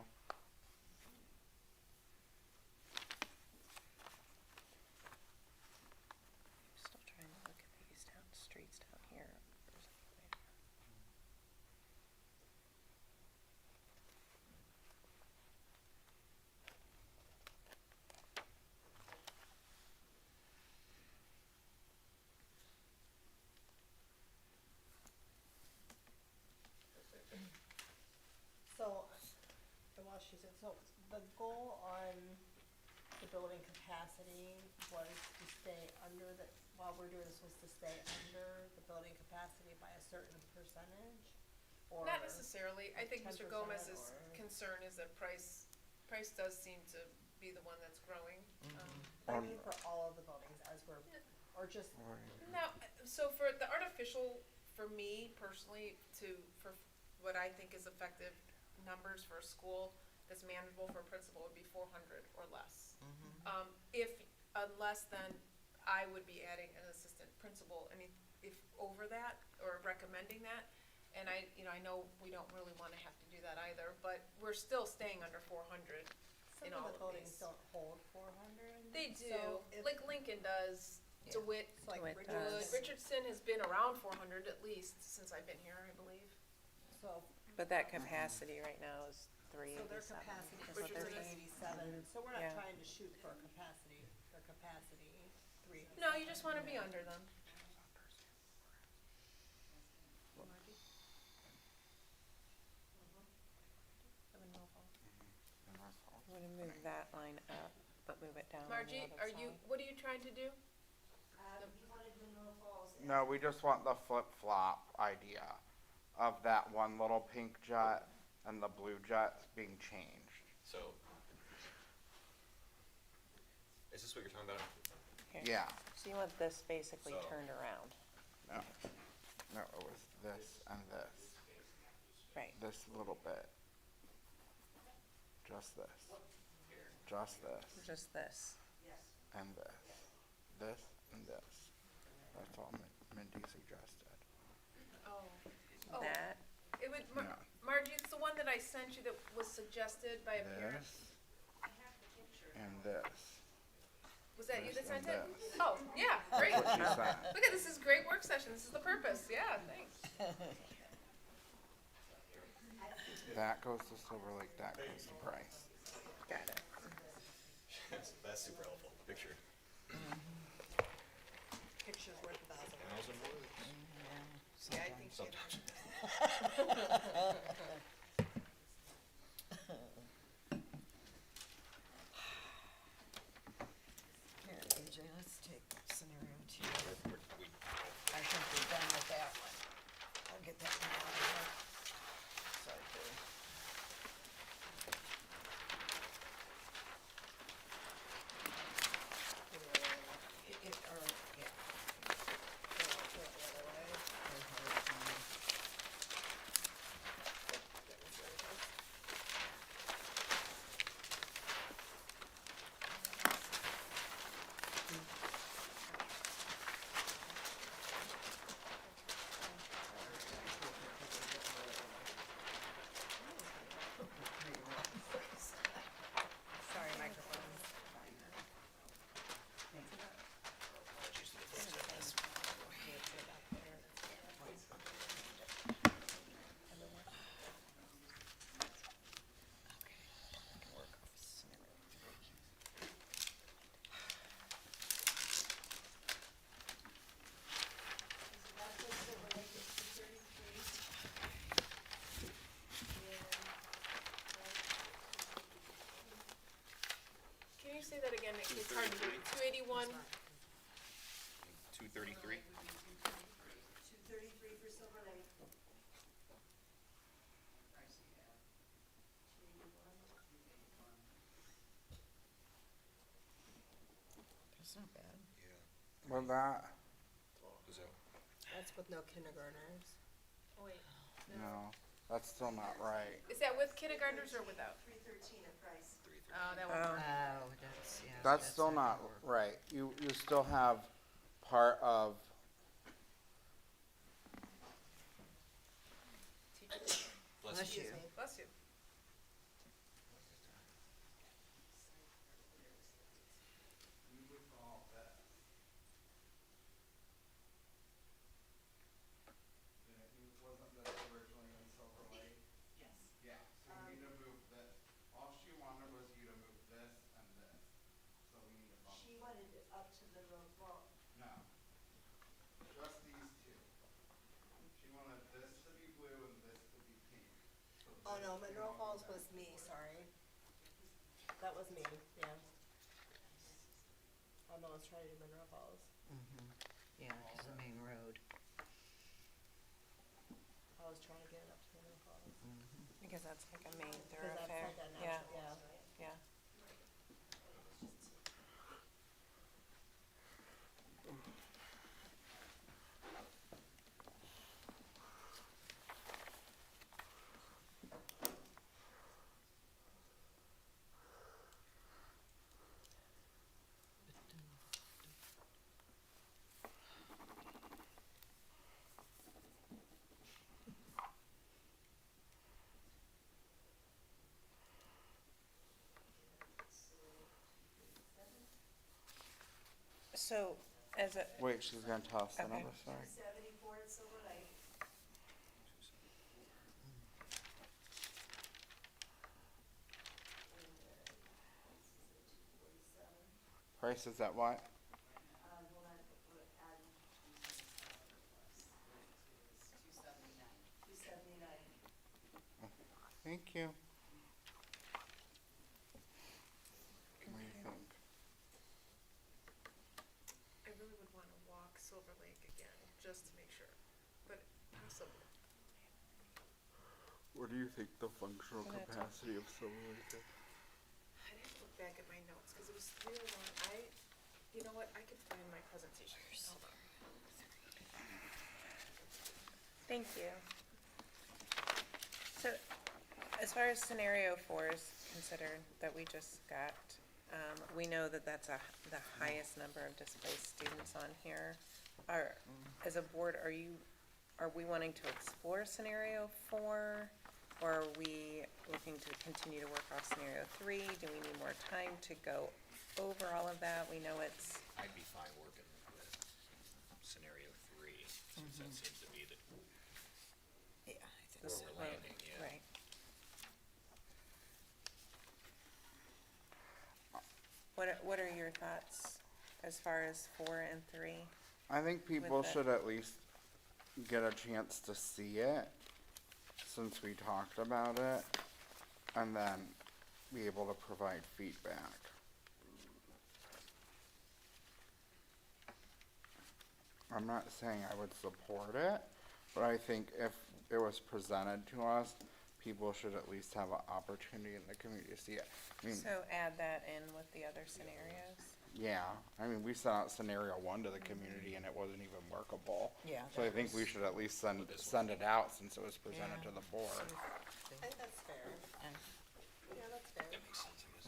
Still trying to look at these streets down here. So, well, she said, so the goal on the building capacity was to stay under the, while we're doing this, was to stay under the building capacity by a certain percentage? Or Not necessarily. I think Mr. 10% Gomez's or- concern is that price does seem to be the one that's growing. I mean, for all of the buildings as we're, or just, No, so for the artificial, for me personally, for what I think is effective numbers for a school that's manageable for a principal would be 400 or less. Unless then I would be adding an assistant principal, if over that, or recommending that. And I know we don't really wanna have to do that either, but we're still staying under 400 some in of all the of buildings these. don't hold 400. They do, So if- like Lincoln does, Yeah. DeWitt, It's like DeWitt Richardson. does. Richardson has been around 400 at least since I've been here, I believe. So, But that capacity right now is so their 387. capacity is is what they're Richardson saying. 387, so we're not Yeah. trying to shoot for a capacity, their capacity 387. No, you just wanna be under them. I'm gonna move that line up, but move it down on the Margie, other side. what are you trying to do? You wanted Monroe Falls. No, we just want the flip-flop idea of that one little pink jet and the blue jet being changed. So, is this what you're talking about? Here. Yeah, So you want this basically So- turned around, no, no, it was this and this, right? this little bit. Just this, just this, Just this. and this and this. That's all Mindy suggested. Oh, That, it would, No. Margie, it's the one that I sent you that was suggested by a parent. This and this. Was that you that this sent and it? this. Oh, yeah, great. What she said. Look at this, is great work session, this is the purpose, yeah, thanks. That goes to Silver Lake, that goes to Bryce. got it. That's super helpful, picture. Picture's worth 1,000 words. 1,000 words. Yeah, I think so. Sometimes. Here, AJ, let's take scenario 2. We, I think we're done with that one. I'll get that one out of here. Sorry, Billy. Yeah. Sorry, microphone. apologies to the folks at this. Can you say that again, it's hard to hear, 281, 233? 233 for Silver Lake. That's not bad. Yeah. Well, that, Is that, That's with no kindergartners. oh wait, no, that's still not right. is that with kindergartners or without? 313 at Price. 313? for Oh, that Oh. won't work. Oh, that's, yeah. That's still not right. You still have part of, Teachers. Bless you. Bless you. wasn't this originally in Silver Lake? Yes. Yeah, so you need to move this. All she wanted was you to move this and this. So we need to bump. She wanted it up to Mineral Falls. No, just these two. She wanted this to be blue and this to be pink. So Oh, this no, came Mineral off Falls of was that me, board. sorry. That was me, yeah. I'm always trying to do Mineral Falls. Yeah, cause the main road. I was trying to get it up to Mineral Falls. Because that's like a main Cause that's thoroughfare. like a Yeah, natural, yeah. yeah. So, as a, Wait, she's gonna tell us the Okay. number, sorry. 274 at Silver Lake. Price is at what? Hold on, we're adding It's 279. 279. Thank you. What do you think? I really would wanna walk Silver Lake again, just to make sure, but possible. What do you think the functional Can I talk? capacity of Silver Lake is? I'd have to look back at my notes, cause it was really long. You know what, I could find my presentation. Hold on. thank you. So, as far as scenario 4 is considered that we just got, we know that that's the highest number of displaced students on here. As a board, are we wanting to explore scenario 4? Or are we looking to continue to work off scenario 3? Do we need more time to go over all of that? We know it's, I'd be fine working with scenario 3, since that seems to be the, Yeah, I think the where so. we're landing, yeah. right. What are your thoughts as far as 4 and 3? I think people With it. should at least get a chance to see it, since we talked about it, and then be able to provide feedback. I'm not saying I would support it, but I think if it was presented to us, people should at least have an opportunity in the community to see it. I mean, So add that in with the other scenarios? yeah, I mean, we sent out scenario 1 to the community and it wasn't even workable. Yeah, So I that think we should at least send it out since it was presented Yeah. to the board. I think that's fair. And, Yeah, that's fair. That makes sense, I guess,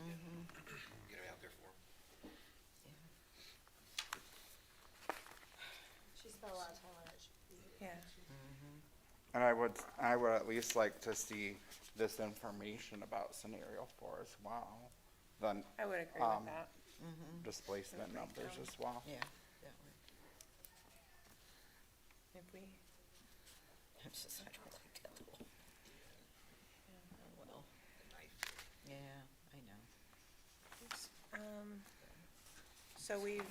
get it out there for 'em. She spent a lot of time on it. Yeah. And I would at least like to see this information about scenario 4 as well. Then I would agree Um, with that. displacement The numbers breakdown. as well. yeah, that would, If we, I'm just, I don't like that little. Oh, well, The knife. yeah, I know. so we,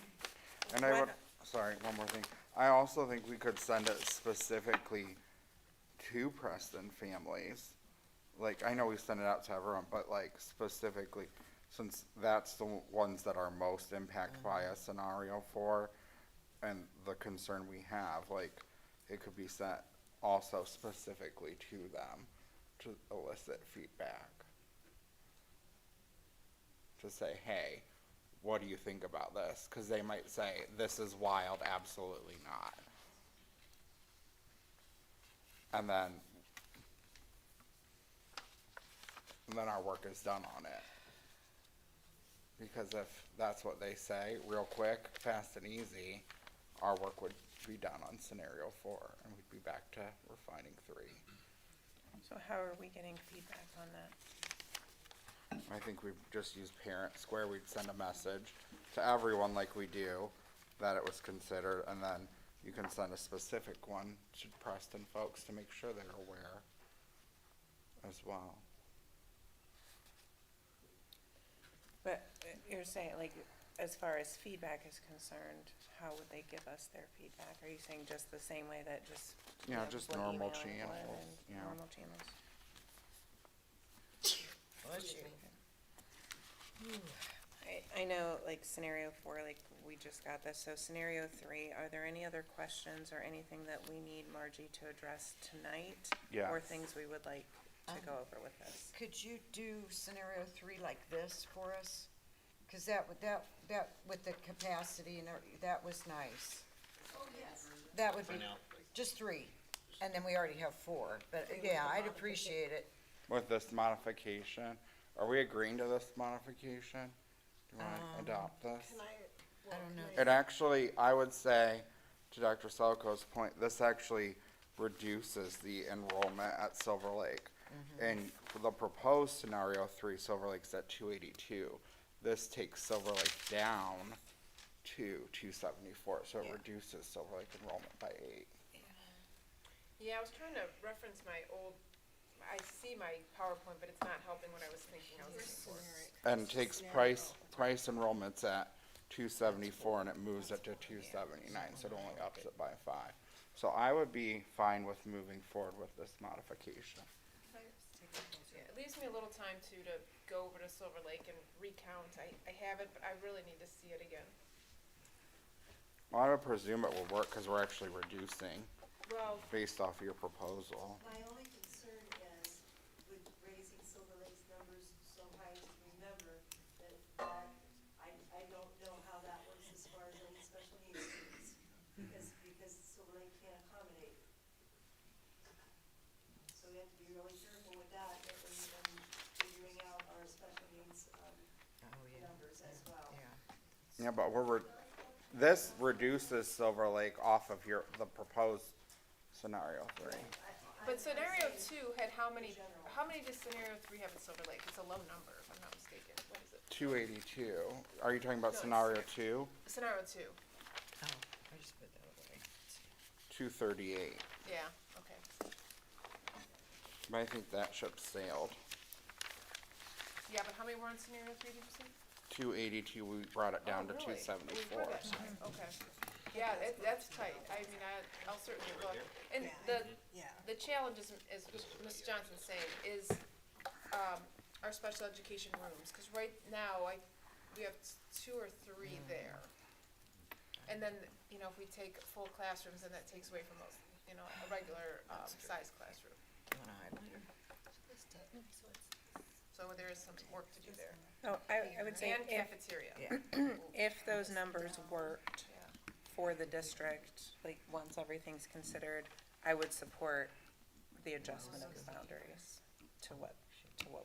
And I What- would, sorry, one more thing. I also think we could send it specifically to Preston families. Like, I know we send it out to everyone, but like specifically, since that's the ones that are most impacted by a scenario 4 and the concern we have, like, it could be sent also specifically to them to elicit feedback. To say, hey, what do you think about this? Cause they might say, this is wild, absolutely not. And then our work is done on it. Because if that's what they say, real quick, fast and easy, our work would be done on scenario 4, and we'd be back to refining 3. So how are we getting feedback on that? I think we just use Parent Square, we'd send a message to everyone like we do, that it was considered, and then you can send a specific one to Preston folks to make sure they're aware as well. But you're saying, like, as far as feedback is concerned, how would they give us their feedback? Are you saying just the same way that just? Yeah, you know, just what normal emailing would channels, and yeah. Normal channels. I know, like, scenario 4, like, we just got this, so scenario 3, are there any other questions or anything that we need Margie to address tonight? Yes. Or things we would like to go over with us? Could you do scenario 3 like this for us? Cause that with the capacity and that was nice. Oh, yes. That would be, For now. just 3, and then we already have 4, but yeah, I'd appreciate it. With this modification, are we agreeing to this modification? Do you wanna adopt this? Can I? I well, don't can know. It actually, I would say, to Dr. Selko's point, this actually reduces the enrollment at Silver Lake. And for the proposed scenario 3, Silver Lake's at 282. This takes Silver Lake down to 274, so it Yeah. reduces Silver Lake enrollment by 8. Yeah, I was trying to reference my old, I see my PowerPoint, but it's not helping what I was thinking I was looking for. And takes price enrollments at 274 and it moves it to 279, so it only ups it by 5. So I would be fine with moving forward with this modification. Yeah, it leaves me a little time to go over to Silver Lake and recount. I have it, but I really need to see it again. Well, I would presume it will work because we're actually reducing Well, based off your proposal. My only concern is with raising Silver Lake's numbers so high to remember that I don't know how that works as far as any special needs students, because Silver Lake can't accommodate. So we have to be really careful with that and figuring out our special needs, numbers as well. Yeah, but this reduces Silver Lake off of the proposed scenario 3. but scenario 2 had how many does scenario 3 have in Silver Lake? It's a low number, if I'm not mistaken. What is it? 282. Are you talking about No, it's- scenario 2? Scenario 2, Oh, I just put that away. 238. yeah, okay. But I think that ship sailed. Yeah, but how many were on scenario 3, did you say? 282, we brought it down Oh, to really? 274. We were that high, okay. Yeah, that's tight. I mean, I'll certainly look. And Yeah. the challenge is, as Ms. Johnson's saying, is, our special education rooms, cause right now, we have 2 or 3 there. And then, you know, if we take full classrooms, then that takes away from a regular, size classroom. You want a highlighter? So there is some work to do there. Oh, I would say And if, cafeteria. Yeah. if those numbers worked Yeah. for the district, like, once everything's considered, I would support the adjustment of the boundaries to what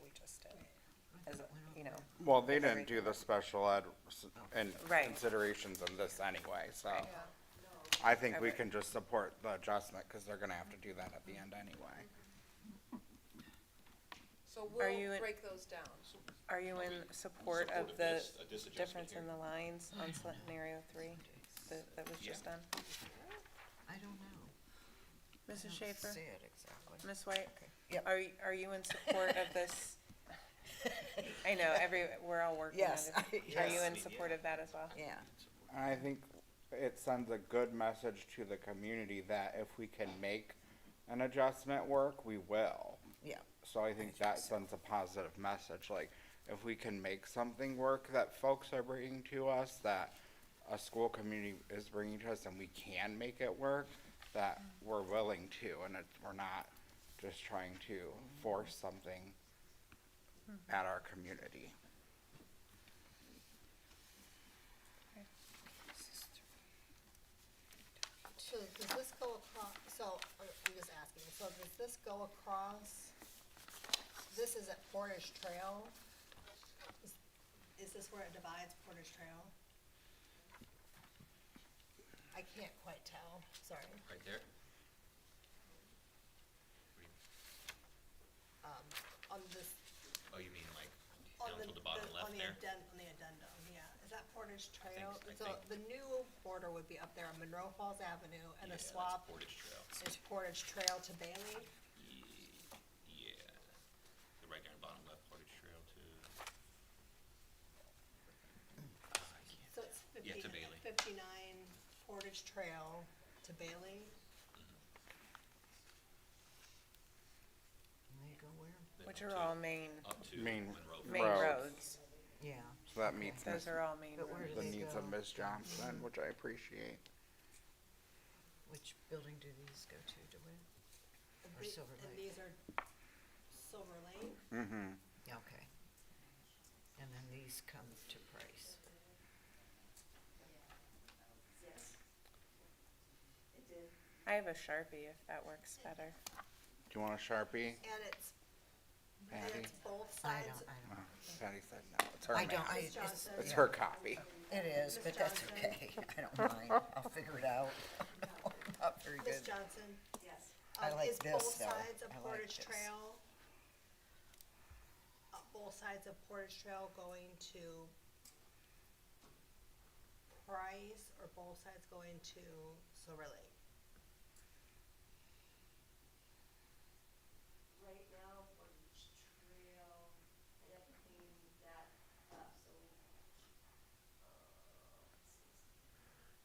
we just did. As, you know, Well, they didn't do the special ed and Right. considerations in this anyway, so Right. Yeah. I think we Right. can just support the adjustment because they're gonna have to do that at the end anyway. So Are you we'll in- break those down. are you in support of Support the this adjustment difference here. in the lines on scenario 3 that was just done? I don't know. Mrs. I don't Schaefer? see it exactly. Ms. White? Yep. Are you in support of this? I know, we're all working on Yes, it. Are you yes. in support of that as well? Yeah. I think it sends a good message to the community that if we can make an adjustment work, we will. Yeah. So I think that sends a positive message, like, if we can make something work that folks are bringing to us, that a school community is bringing to us, and we can make it work, that we're willing to, and we're not just trying to force something at our community. Does this go across, so, I'm just asking, so does this go across, this is at Portage Trail? is this where it divides Portage Trail? I can't quite tell, sorry. Right there? On this, Oh, you mean like on down the, to the bottom left on the there? on the addendum, yeah. Is that Portage Trail? I So think- the new border would be up there on Monroe Falls Avenue, and Yeah, the that's swap Portage Trail. is Portage Trail to Bailey. Yeah. The right there in the bottom left, Portage Trail to. So it's Yeah, to Bailey. 59 Portage Trail to Bailey. And they go where? Then Which up are to- all main, Up to Main Monroe. main Roads. roads. Yeah, So that meets Those are all main But where roads. do the they needs go? of Ms. Johnson, which I appreciate. which building do these go to, DeWitt? Or Silver And Lake? these are Silver Lake. Mm-hmm. Okay. And then these come to Price. Yes. It did. I have a Sharpie if that works better. Do you want a Sharpie? And it's Patty? both I sides. Oh, Patty said no, it's her I don't, map. I, Ms. Johnson. It's her copy. it is, Ms. but that's Johnson? okay. I don't mind. I'll figure it out. Not very Ms. good. Johnson. Yes. I like Is this, both though. sides of I like Portage this. Trail, both sides of Portage Trail going to Price, or both sides going to Silver Lake? Right now, Portage Trail, I'd have to clean that up, so,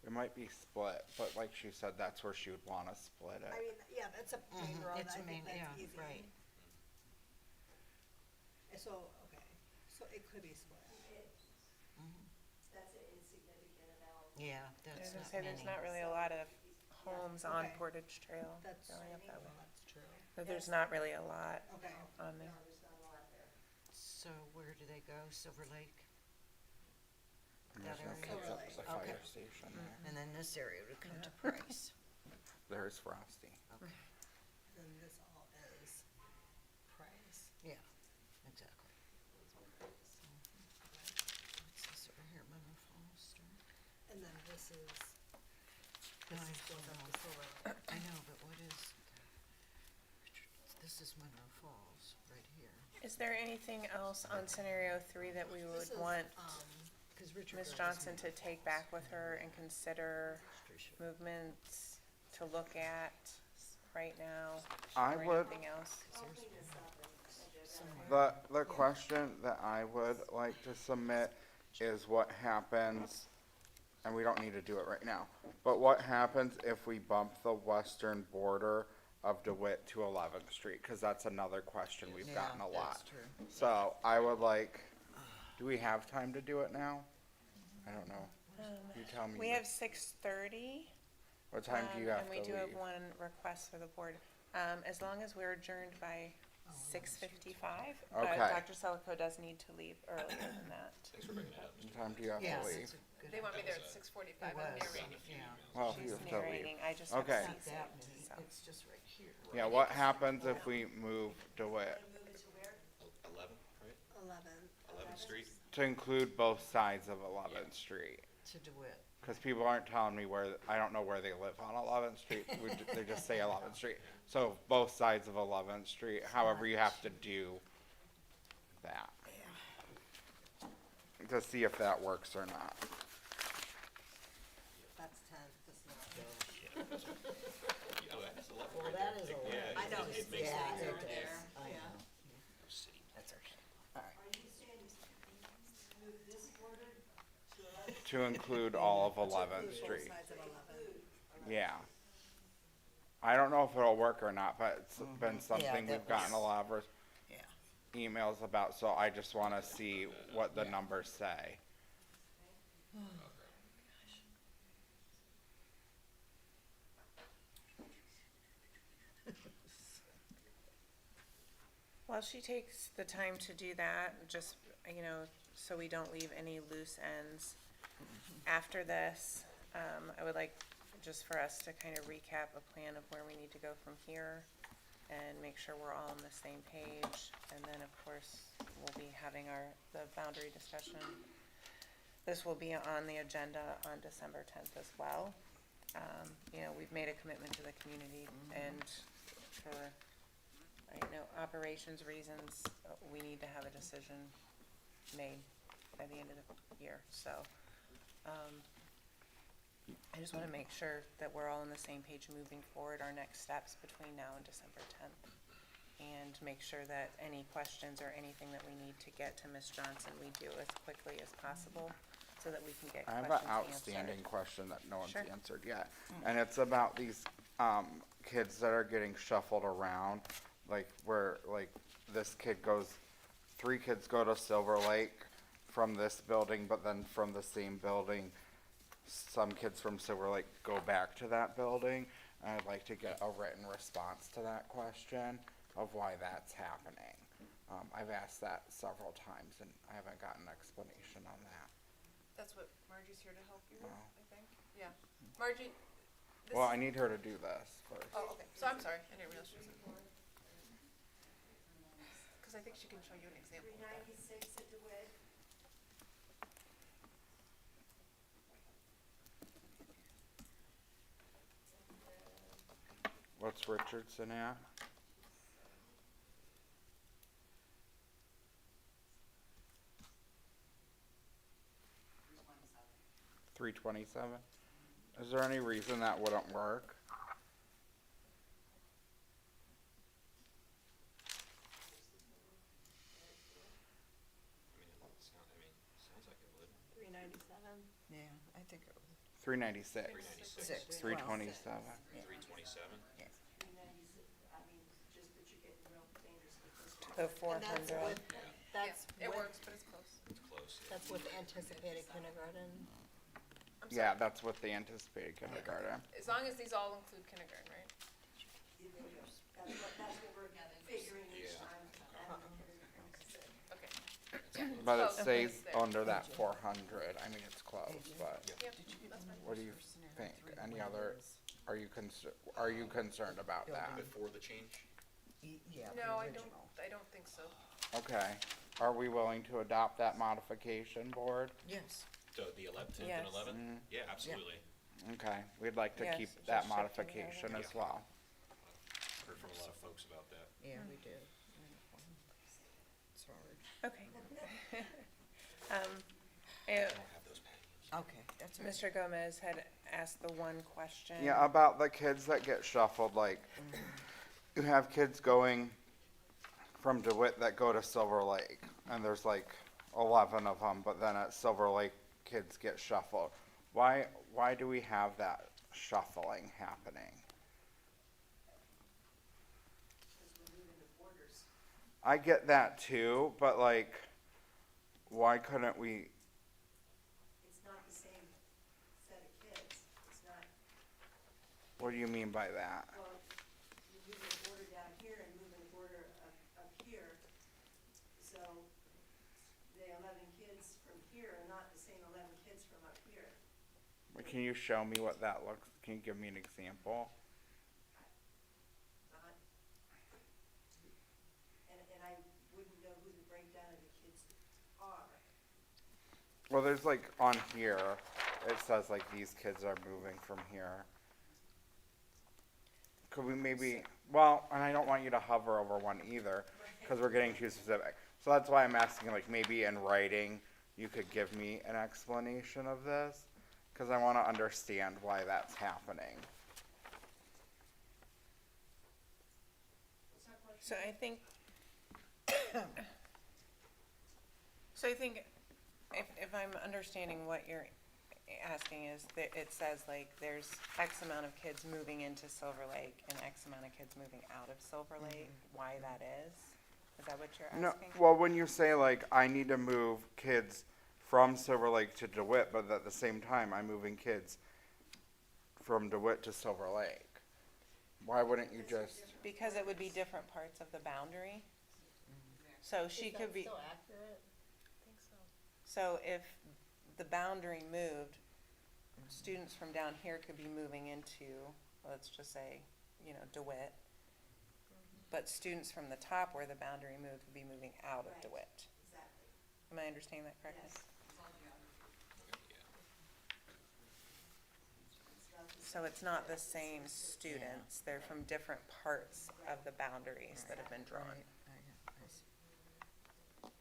It might be split, but like she said, that's where she would wanna split I it. mean, yeah, that's a main Mhm, road, it's I a main- think that's yeah, easy. right. So, okay, so it could be split. that's an insignificant amount. Yeah, I was that's gonna not say, many. there's not really a lot of homes on Okay. Portage Trail That's, going up that way. well, that's true. But there's not really a lot Okay. on there. No, there's not a lot there. So where do they go? Silver Lake? And there's that no area. catch up to the Okay. fire station there. And then this area would come to Price. There's Frosty. Okay, Then this all is Price. yeah, exactly. What's this over here, Monroe Falls Store? And then this is, No, this I goes up know. to Silver Lake. I know, but what is, this is Monroe Falls, right here. Is there anything else on scenario 3 that we would This is, want 'Cause Richard Ms. Road is Johnson to Monroe take Falls. back with her and consider Tricia. movements to look at right now? I or would, anything else? the question that I would like to submit is what happens, and we don't need to do it right now, but what happens if we bump the western border of DeWitt to 11th Street? Cause that's another question we've Yeah, gotten a lot. that's true. So I would like, do we have time to do it now? I don't know. You tell me. We have 6:30. What time do you have And to we do have leave? one request for the board. As long as we're adjourned by 6:55. Okay. Dr. Selico does need to leave earlier than that. Thanks for bringing that up. What time do you have Yeah, to leave? that's a good. They want me there at 6:45, It I'm was, narrating. yeah. Well, you She's have to leave. narrating, I just have Okay. Not CC, that many, so. it's just right here. Yeah, what happens if we move DeWitt? Move it to where? 11, right? 11. 11th Street? To include both sides of 11th Street. To DeWitt. Cause people aren't telling me where, I don't know where they live on 11th Street, they just say 11th Street. So both sides of 11th Street, however you have to do that. To see if that works or not. That's 10, this is 11. Yeah, oh, that's 11 Well, right that there. is a lot. Yeah, I know, it it's makes Yeah, sense. it over does. there, I yeah. know. City. That's our, all right. Are you saying move this border to 11? To include all of 11th Both Street, sides of 11. yeah. I don't know if it'll work or not, but it's been something that we've gotten a was- lot of Yeah. emails about, so I just wanna see what the numbers say. While she takes the time to do that, just, so we don't leave any loose ends. After this, I would like just for us to kind of recap a plan of where we need to go from here. and make sure we're all on the same page. And then, of course, we'll be having the boundary discussion. This will be on the agenda on December 10th as well. We've made a commitment to the community, and for, operations reasons, we need to have a decision made by the end of the year. So, I just want to make sure that we're all on the same page moving forward, our next steps between now and December 10th. And make sure that any questions or anything that we need to get to Ms. Johnson, we do as quickly as possible so that we can get I have questions an answered. outstanding question that no one's Sure. answered yet. And it's about these, kids that are getting shuffled around, like where, like, this kid goes, 3 kids go to Silver Lake from this building, but then from the same building, some kids from Silver Lake go back to that building. And I'd like to get a written response to that question of why that's happening. I've asked that several times and I haven't gotten an explanation on that. That's what Margie's here to help you with, Oh. I think. Yeah. Margie, this Well, is- I need her to do this first. Oh, okay. So I'm sorry. I didn't realize she was in. Because I think she can show you an example of that. 396 at DeWitt. What's Richardson at? $327. Is there any reason that wouldn't work? Sounds like it would. 397. Yeah, I think it was 396. 396. 327. 327? 396, I mean, just that you're getting real dangerous with this one. The And that's 400. with, that's It with, works, but it's close. It's close, yeah. that's with anticipated kindergarten. I'm sorry. Yeah, that's with the anticipated kindergarten. As long as these all include kindergarten, right? That's what we're figuring each Yeah. time. Okay. But it Close. stays There. under that 400. I mean, it's close, but Yep, that's fine. what do you think? Any other, are you concerned about that? Before the change? Yeah, the No, original. I don't think so. Okay. Are we willing to adopt that modification, board? Yes. So the 10th Yes. and 11th? Yeah, absolutely. Okay, we'd like to Yes, keep just that shift modification kindergarten. as well. Heard from a lot of folks about that. Yeah, we did. Sorry. Okay. Um, I don't have those patios. Okay, that's all right. Mr. Gomez had asked the one question. Yeah, about the kids that get shuffled, like, you have kids going from DeWitt that go to Silver Lake, and there's like 11 of them, but then at Silver Lake, kids get shuffled. Why do we have that shuffling happening? I get that too, but like, why couldn't we? It's not the same set of kids, it's not, What do you mean by that? well, you're moving the border down here and moving the border up here. So the 11 kids from here are not the same 11 kids from up here. Can you show me what that looks? Can you give me an example? Not, and I wouldn't know who the breakdown of the kids are. Well, there's like on here, it says like these kids are moving from here. Could we maybe, well, and I don't want you to hover over one either, because we're getting too specific. So that's why I'm asking, like, maybe in writing, you could give me an explanation of this, because I want to understand why that's happening. So I think, if I'm understanding what you're asking is that it says like there's X amount of kids moving into Silver Lake and X amount of kids moving out of Silver Lake, why that is? Is that what you're No, asking? well, when you say like, I need to move kids from Silver Lake to DeWitt, but at the same time, I'm moving kids from DeWitt to Silver Lake. Why wouldn't you just? Because it would be different parts of the boundary. So she could be, Is that still accurate? I think so. so if the boundary moved, students from down here could be moving into, let's just say, DeWitt. but students from the top where the boundary moved would be moving out of Right. DeWitt. Exactly, Am I understanding that correctly? yes. It's all geography. Yeah. It's not the So it's not the same students, they're from different parts of the boundaries that have been drawn. Right, I see.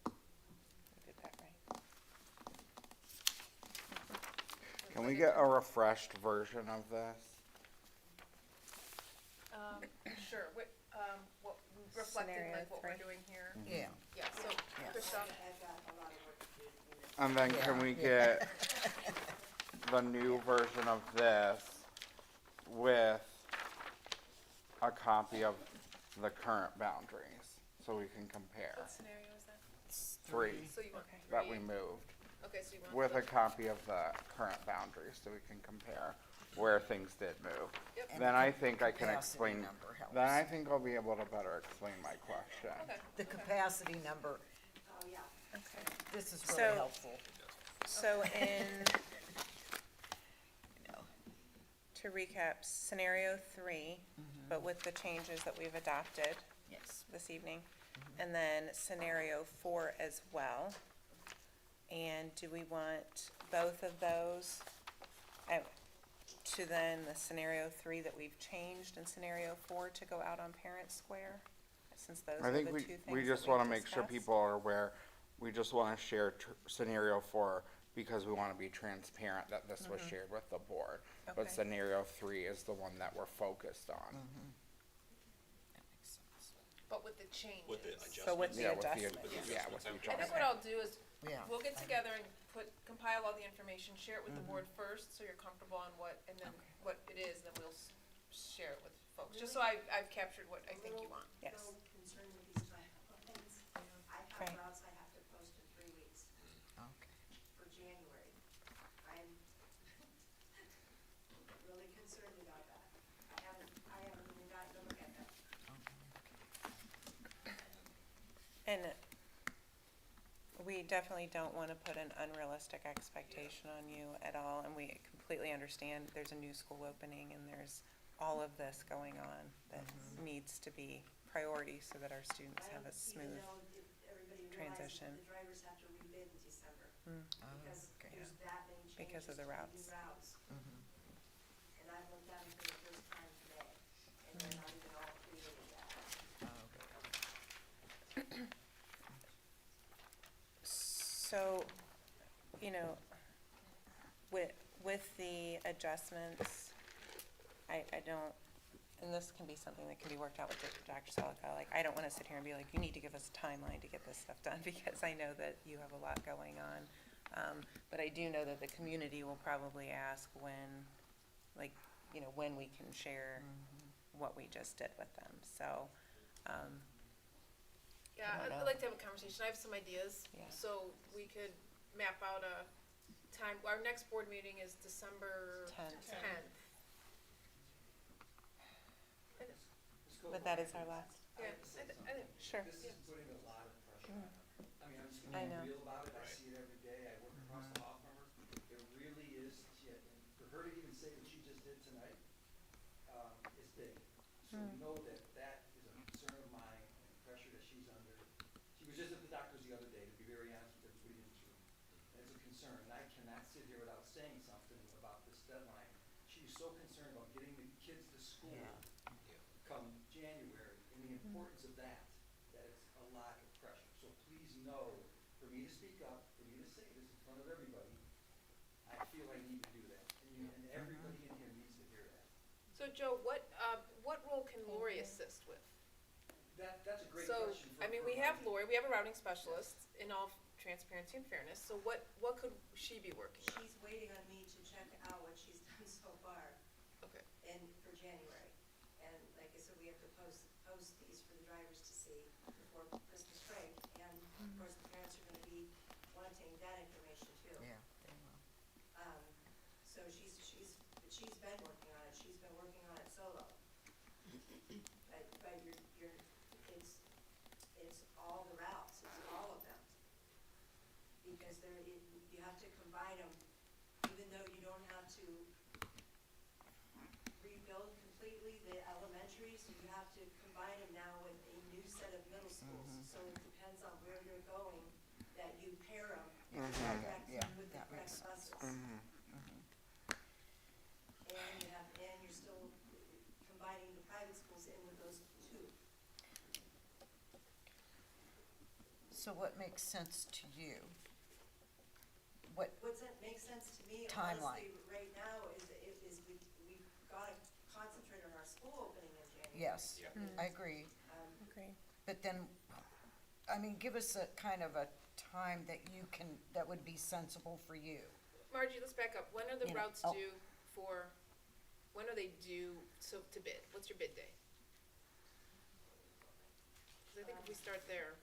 You did that right. Can we get a refreshed version of this? Sure, what, reflecting Scenario like what we're 3. doing here. Yeah. Yeah, so, Christoph, I've got a lot of work to do in it. And then can we Yeah. get the new version of this with a copy of the current boundaries, so we can compare? what scenario is that? 3 So you want Okay. that three? we moved, Okay, so you want. with a copy of the current boundaries, so we can compare where things did move. Yep. And Then the I think I can capacity explain, number helps. then I think I'll be able to better explain my question. Okay, The capacity number, Oh, yeah. Okay. this is So- really helpful. So in, You know. to recap, scenario 3, but with the changes that we've adopted Yes. this evening, and then scenario 4 as well. And do we want both of those to then the scenario 3 that we've changed in scenario 4 to go out on Parent Square? Since those I are the think two we, things we that just we've wanna make sure discussed. people are aware, we just wanna share scenario 4 because we wanna be transparent that this was shared with the board. But Okay. scenario 3 is the one that we're focused on. That makes sense. but with the changes. With the adjustments. But with the Yeah, with the, adjustments. yeah, with the I think adjustments. what I'll do is, Yeah. we'll get together and compile all the information, share it with the board first, so you're comfortable on what, and then what it is, and then we'll share it with folks, just so I've captured what I think you want. Yes. No concern with these timelines. I Right. have routes I have to post in 3 weeks Okay. for January. I'm really concerned about that. I haven't even gotten to look at that. And we definitely don't want to put an unrealistic expectation on you at all, and we completely understand there's a new school opening and there's all of this going on that needs to be priority so that our students have a I don't smooth. even know if everybody realizes transition. that the drivers have to rebid in December. Because okay. there's that many changes Because of the to new routes. routes. And I've looked at them for the first time today, and they're not even all created yet. So, you know, with the adjustments, I don't, and this can be something that can be worked out with Dr. Selika, like, I don't wanna sit here and be like, you need to give us a timeline to get this stuff done, because I know that you have a lot going on. But I do know that the community will probably ask when, like, you know, when we can share what we just did with them, so, Yeah, I don't I'd know. like to have a conversation, I have some ideas, Yeah. so we could map out a time, our next board meeting is December 10th. 10th. But that is our last, Yeah, I think, sure. This is putting a lot of pressure on. I mean, I'm just I gonna know. be real about it, I see it every day, I work across the hall from her. It really is, and for her to even say what she just did tonight, is big. So we know that that is a concern of mine, and the pressure that she's under. She was just at the doctor's the other day, to be very honest with everybody in this room. And it's a concern, and I cannot sit here without saying something about this deadline. She is so concerned about getting the kids to school come January, and the importance of that, that it's a lot of pressure. So please know, for me to speak up, for me to say this in front of everybody, I feel I need to do that. And everybody in here needs to hear that. so Joe, what role can Lori assist with? That's a great So, question. I mean, we have Lori, we have a routing specialist, in all transparency and fairness, so what could she be working on? She's waiting on me to check out what she's done so far Okay, for January. And like I said, we have to post these for the drivers to see before Christmas break. And of course, the parents are gonna be wanting that information too. Yeah, they will. So she's been working on it, she's been working on it solo. But it's all the routes, it's all of them. Because you have to combine them, even though you don't have to rebuild completely completely the elementaries, you have to combine them now with a new set of middle schools. So it depends on where they're going, that you pair them Yeah, with the that correct makes sense. buses. And you're still combining the private schools in with those two. So what makes sense to you? That makes sense to me, Timeline. honestly, right now, is we've gotta concentrate on our school opening in January. Yes, Yeah. I agree. Agree. But then, I mean, give us a kind of a time that you can, that would be sensible for you. Margie, let's back up. When are the You know, routes oh. due for, when are they due to bid? What's your bid day? 'Cause I think if we start there,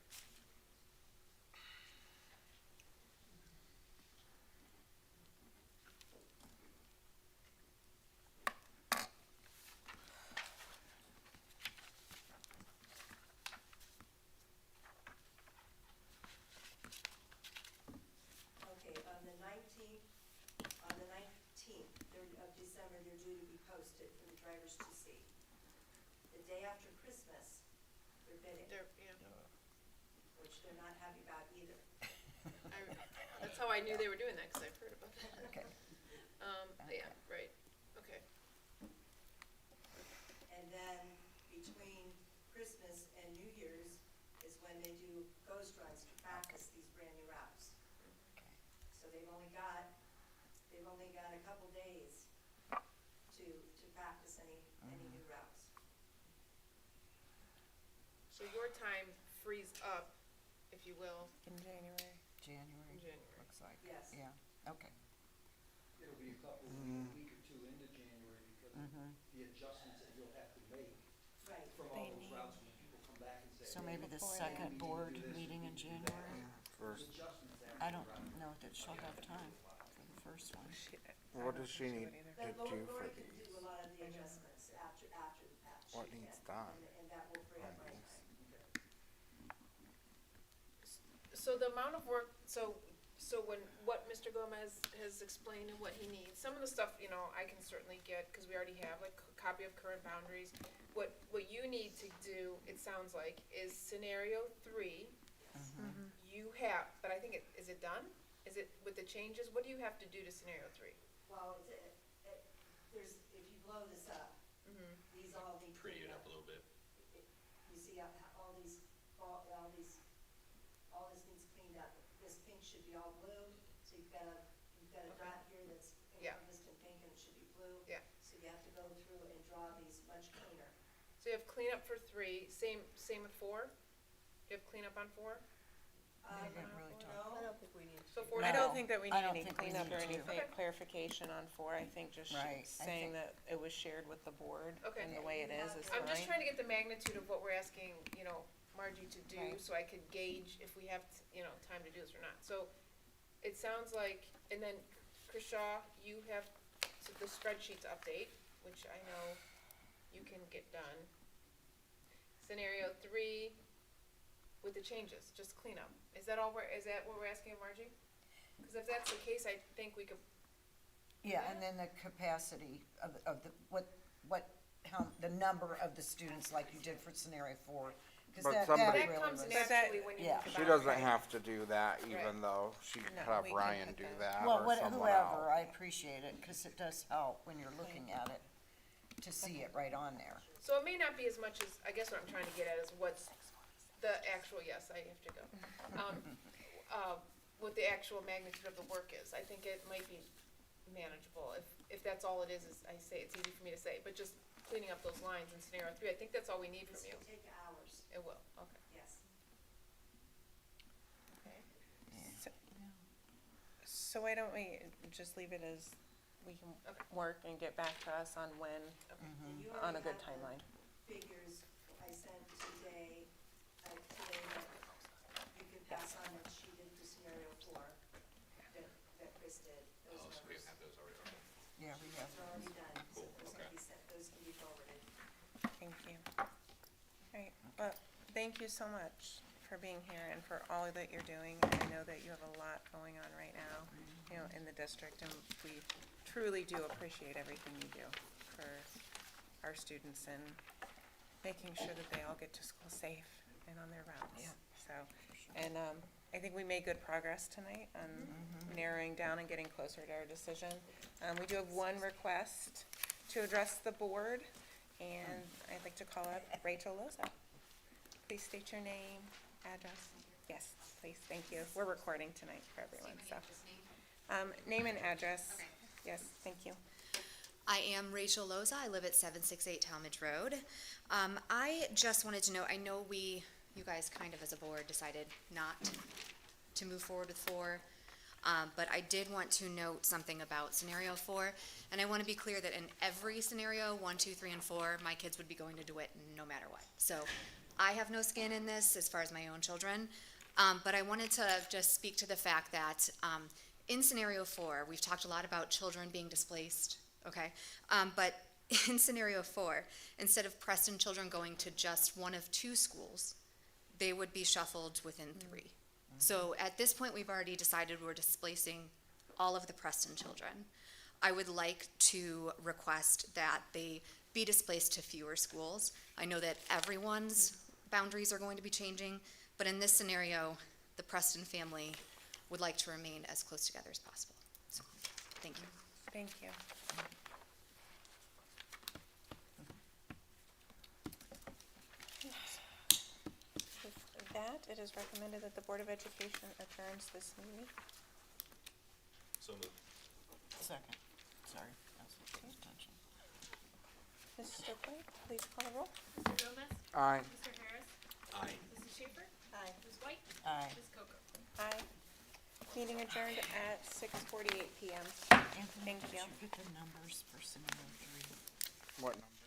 Okay, on the nineteenth of December, they're due to be posted for the drivers to see. The day after Christmas, they're bidding, there, yeah. which they're not happy about either. That's how I knew they were doing that, cause I've heard about that. Okay. Yeah, right, okay. And then between Christmas and New Year's is when they do ghost runs to practice these brand new routes. So they've only got a couple days to practice any new routes. So your time frees up, if you will, In January. January, in January. looks like. Yes. Yeah, okay. It'll be a week or two into January because of the adjustments that you'll have to make Right. from all those routes when people come back and say. So "Hey, maybe the Before second we need to board do this, we meeting in need to do that." January? Those adjustments after I the don't route. know that she'll have time for the first one. What does she need But to do for Lori can these? do a lot of the adjustments after the patch. What She needs can, done and that will free up on my these? time. So the amount of work, so when, what Mr. Gomez has explained and what he needs, some of the stuff, you know, I can certainly get, cause we already have like a copy of current boundaries. What you need to do, it sounds like, is scenario 3. You have, but I think is it done? Is it with the changes? What do you have to do to scenario 3? Well, there's, if you blow this up, these all need Pretty it cleaned up a little bit. You see how all this needs cleaned up. This pink should be all blue, so you've got a dot here that's Yeah. incandescent pink and it should be blue. Yeah. So you have to go through and draw these much cleaner. So you have cleanup for 3, same with 4? You have cleanup on 4? We didn't really talk. No, I don't think we need to. So 4 I No, don't think that we I need don't any think we cleanup or need to. anything, clarification on 4. I think just Right, I saying think- that it was shared with the board Okay. and the way it is I'm just fine. trying to get the magnitude of what we're asking, you know, Margie to do, Right. so I could gauge if we have, you know, time to do this or not. So, it sounds like, and then, Chris Shaw, you have the spreadsheet to update, which I know you can get done. Scenario 3, with the changes, just cleanup. Is that what we're asking of Margie? Cause if that's the case, I think we could, Yeah, and then the capacity of how, the number of the students like you did for scenario 4. Cause But that somebody- that really comes was. naturally when you yeah. think She about it, doesn't right? have to do that, even Right. though she could No, have we can Ryan put do that. that Well, or someone whoever, I else. appreciate it, cause it does help when you're looking at it, to see it right on there. So it may not be as much as, I guess what I'm trying to get at is what's the actual, yes, I have to go. What the actual magnitude of the work is. I think it might be manageable. If that's all it is I say, it's easy for me to say, but just cleaning up those lines in scenario 3, I think that's all we need this from you. will take hours, It will, okay. yes. So why don't we just leave it as we can Okay. work and get back to us on when, And you on a already good have the timeline. Figures I sent today that you can pass on that she did for scenario 4, that Chris did, those Oh, so we numbers. have those already. Okay. Yeah, we have. They're already done, so Cool, those can okay. be sent, those can be forwarded. Thank you. Alright, well, thank you so much for being here and for all that you're doing. I know that you have a lot going on right now, you know, in the district, and we truly do appreciate everything you do for our students and making sure that they all get to school safe and on their routes. Yeah. So, and I think we made good progress tonight on narrowing down and getting closer to our decision. We do have one request to address the board, and I'd like to call up Rachel Loza. Please state your name, address. Yes, please, thank you. We're recording tonight for everyone, so. Name and address. Okay. Yes, thank you. I am Rachel Loza. I live at 768 Talmadge Road. I just wanted to know, I know you guys kind of as a board decided not to move forward with 4, but I did want to note something about scenario 4, and I want to be clear that in every scenario, 1, 2, 3, and 4, my kids would be going to DeWitt no matter what. So I have no skin in this as far as my own children, but I wanted to just speak to the fact that in scenario 4, we've talked a lot about children being displaced, okay? But in scenario 4, instead of Preston children going to just one of 2 schools, they would be shuffled within 3. So at this point, we've already decided we're displacing all of the Preston children. I would like to request that they be displaced to fewer schools. I know that everyone's boundaries are going to be changing, but in this scenario, the Preston family would like to remain as close together as possible. So, thank you. Thank you. With that, it is recommended that the Board of Education adjourns this meeting. So moved. Second, sorry, I was paying attention. Mrs. Stokely, please call the roll. Mr. Gomez? Aye. Mr. Harris? Aye. Mrs. Schaefer? Aye. Ms. White? Aye. Ms. Coco? Aye. Meeting adjourned at 6:48 PM. Anthony, Thank did you. you get the numbers for scenario 3? What number?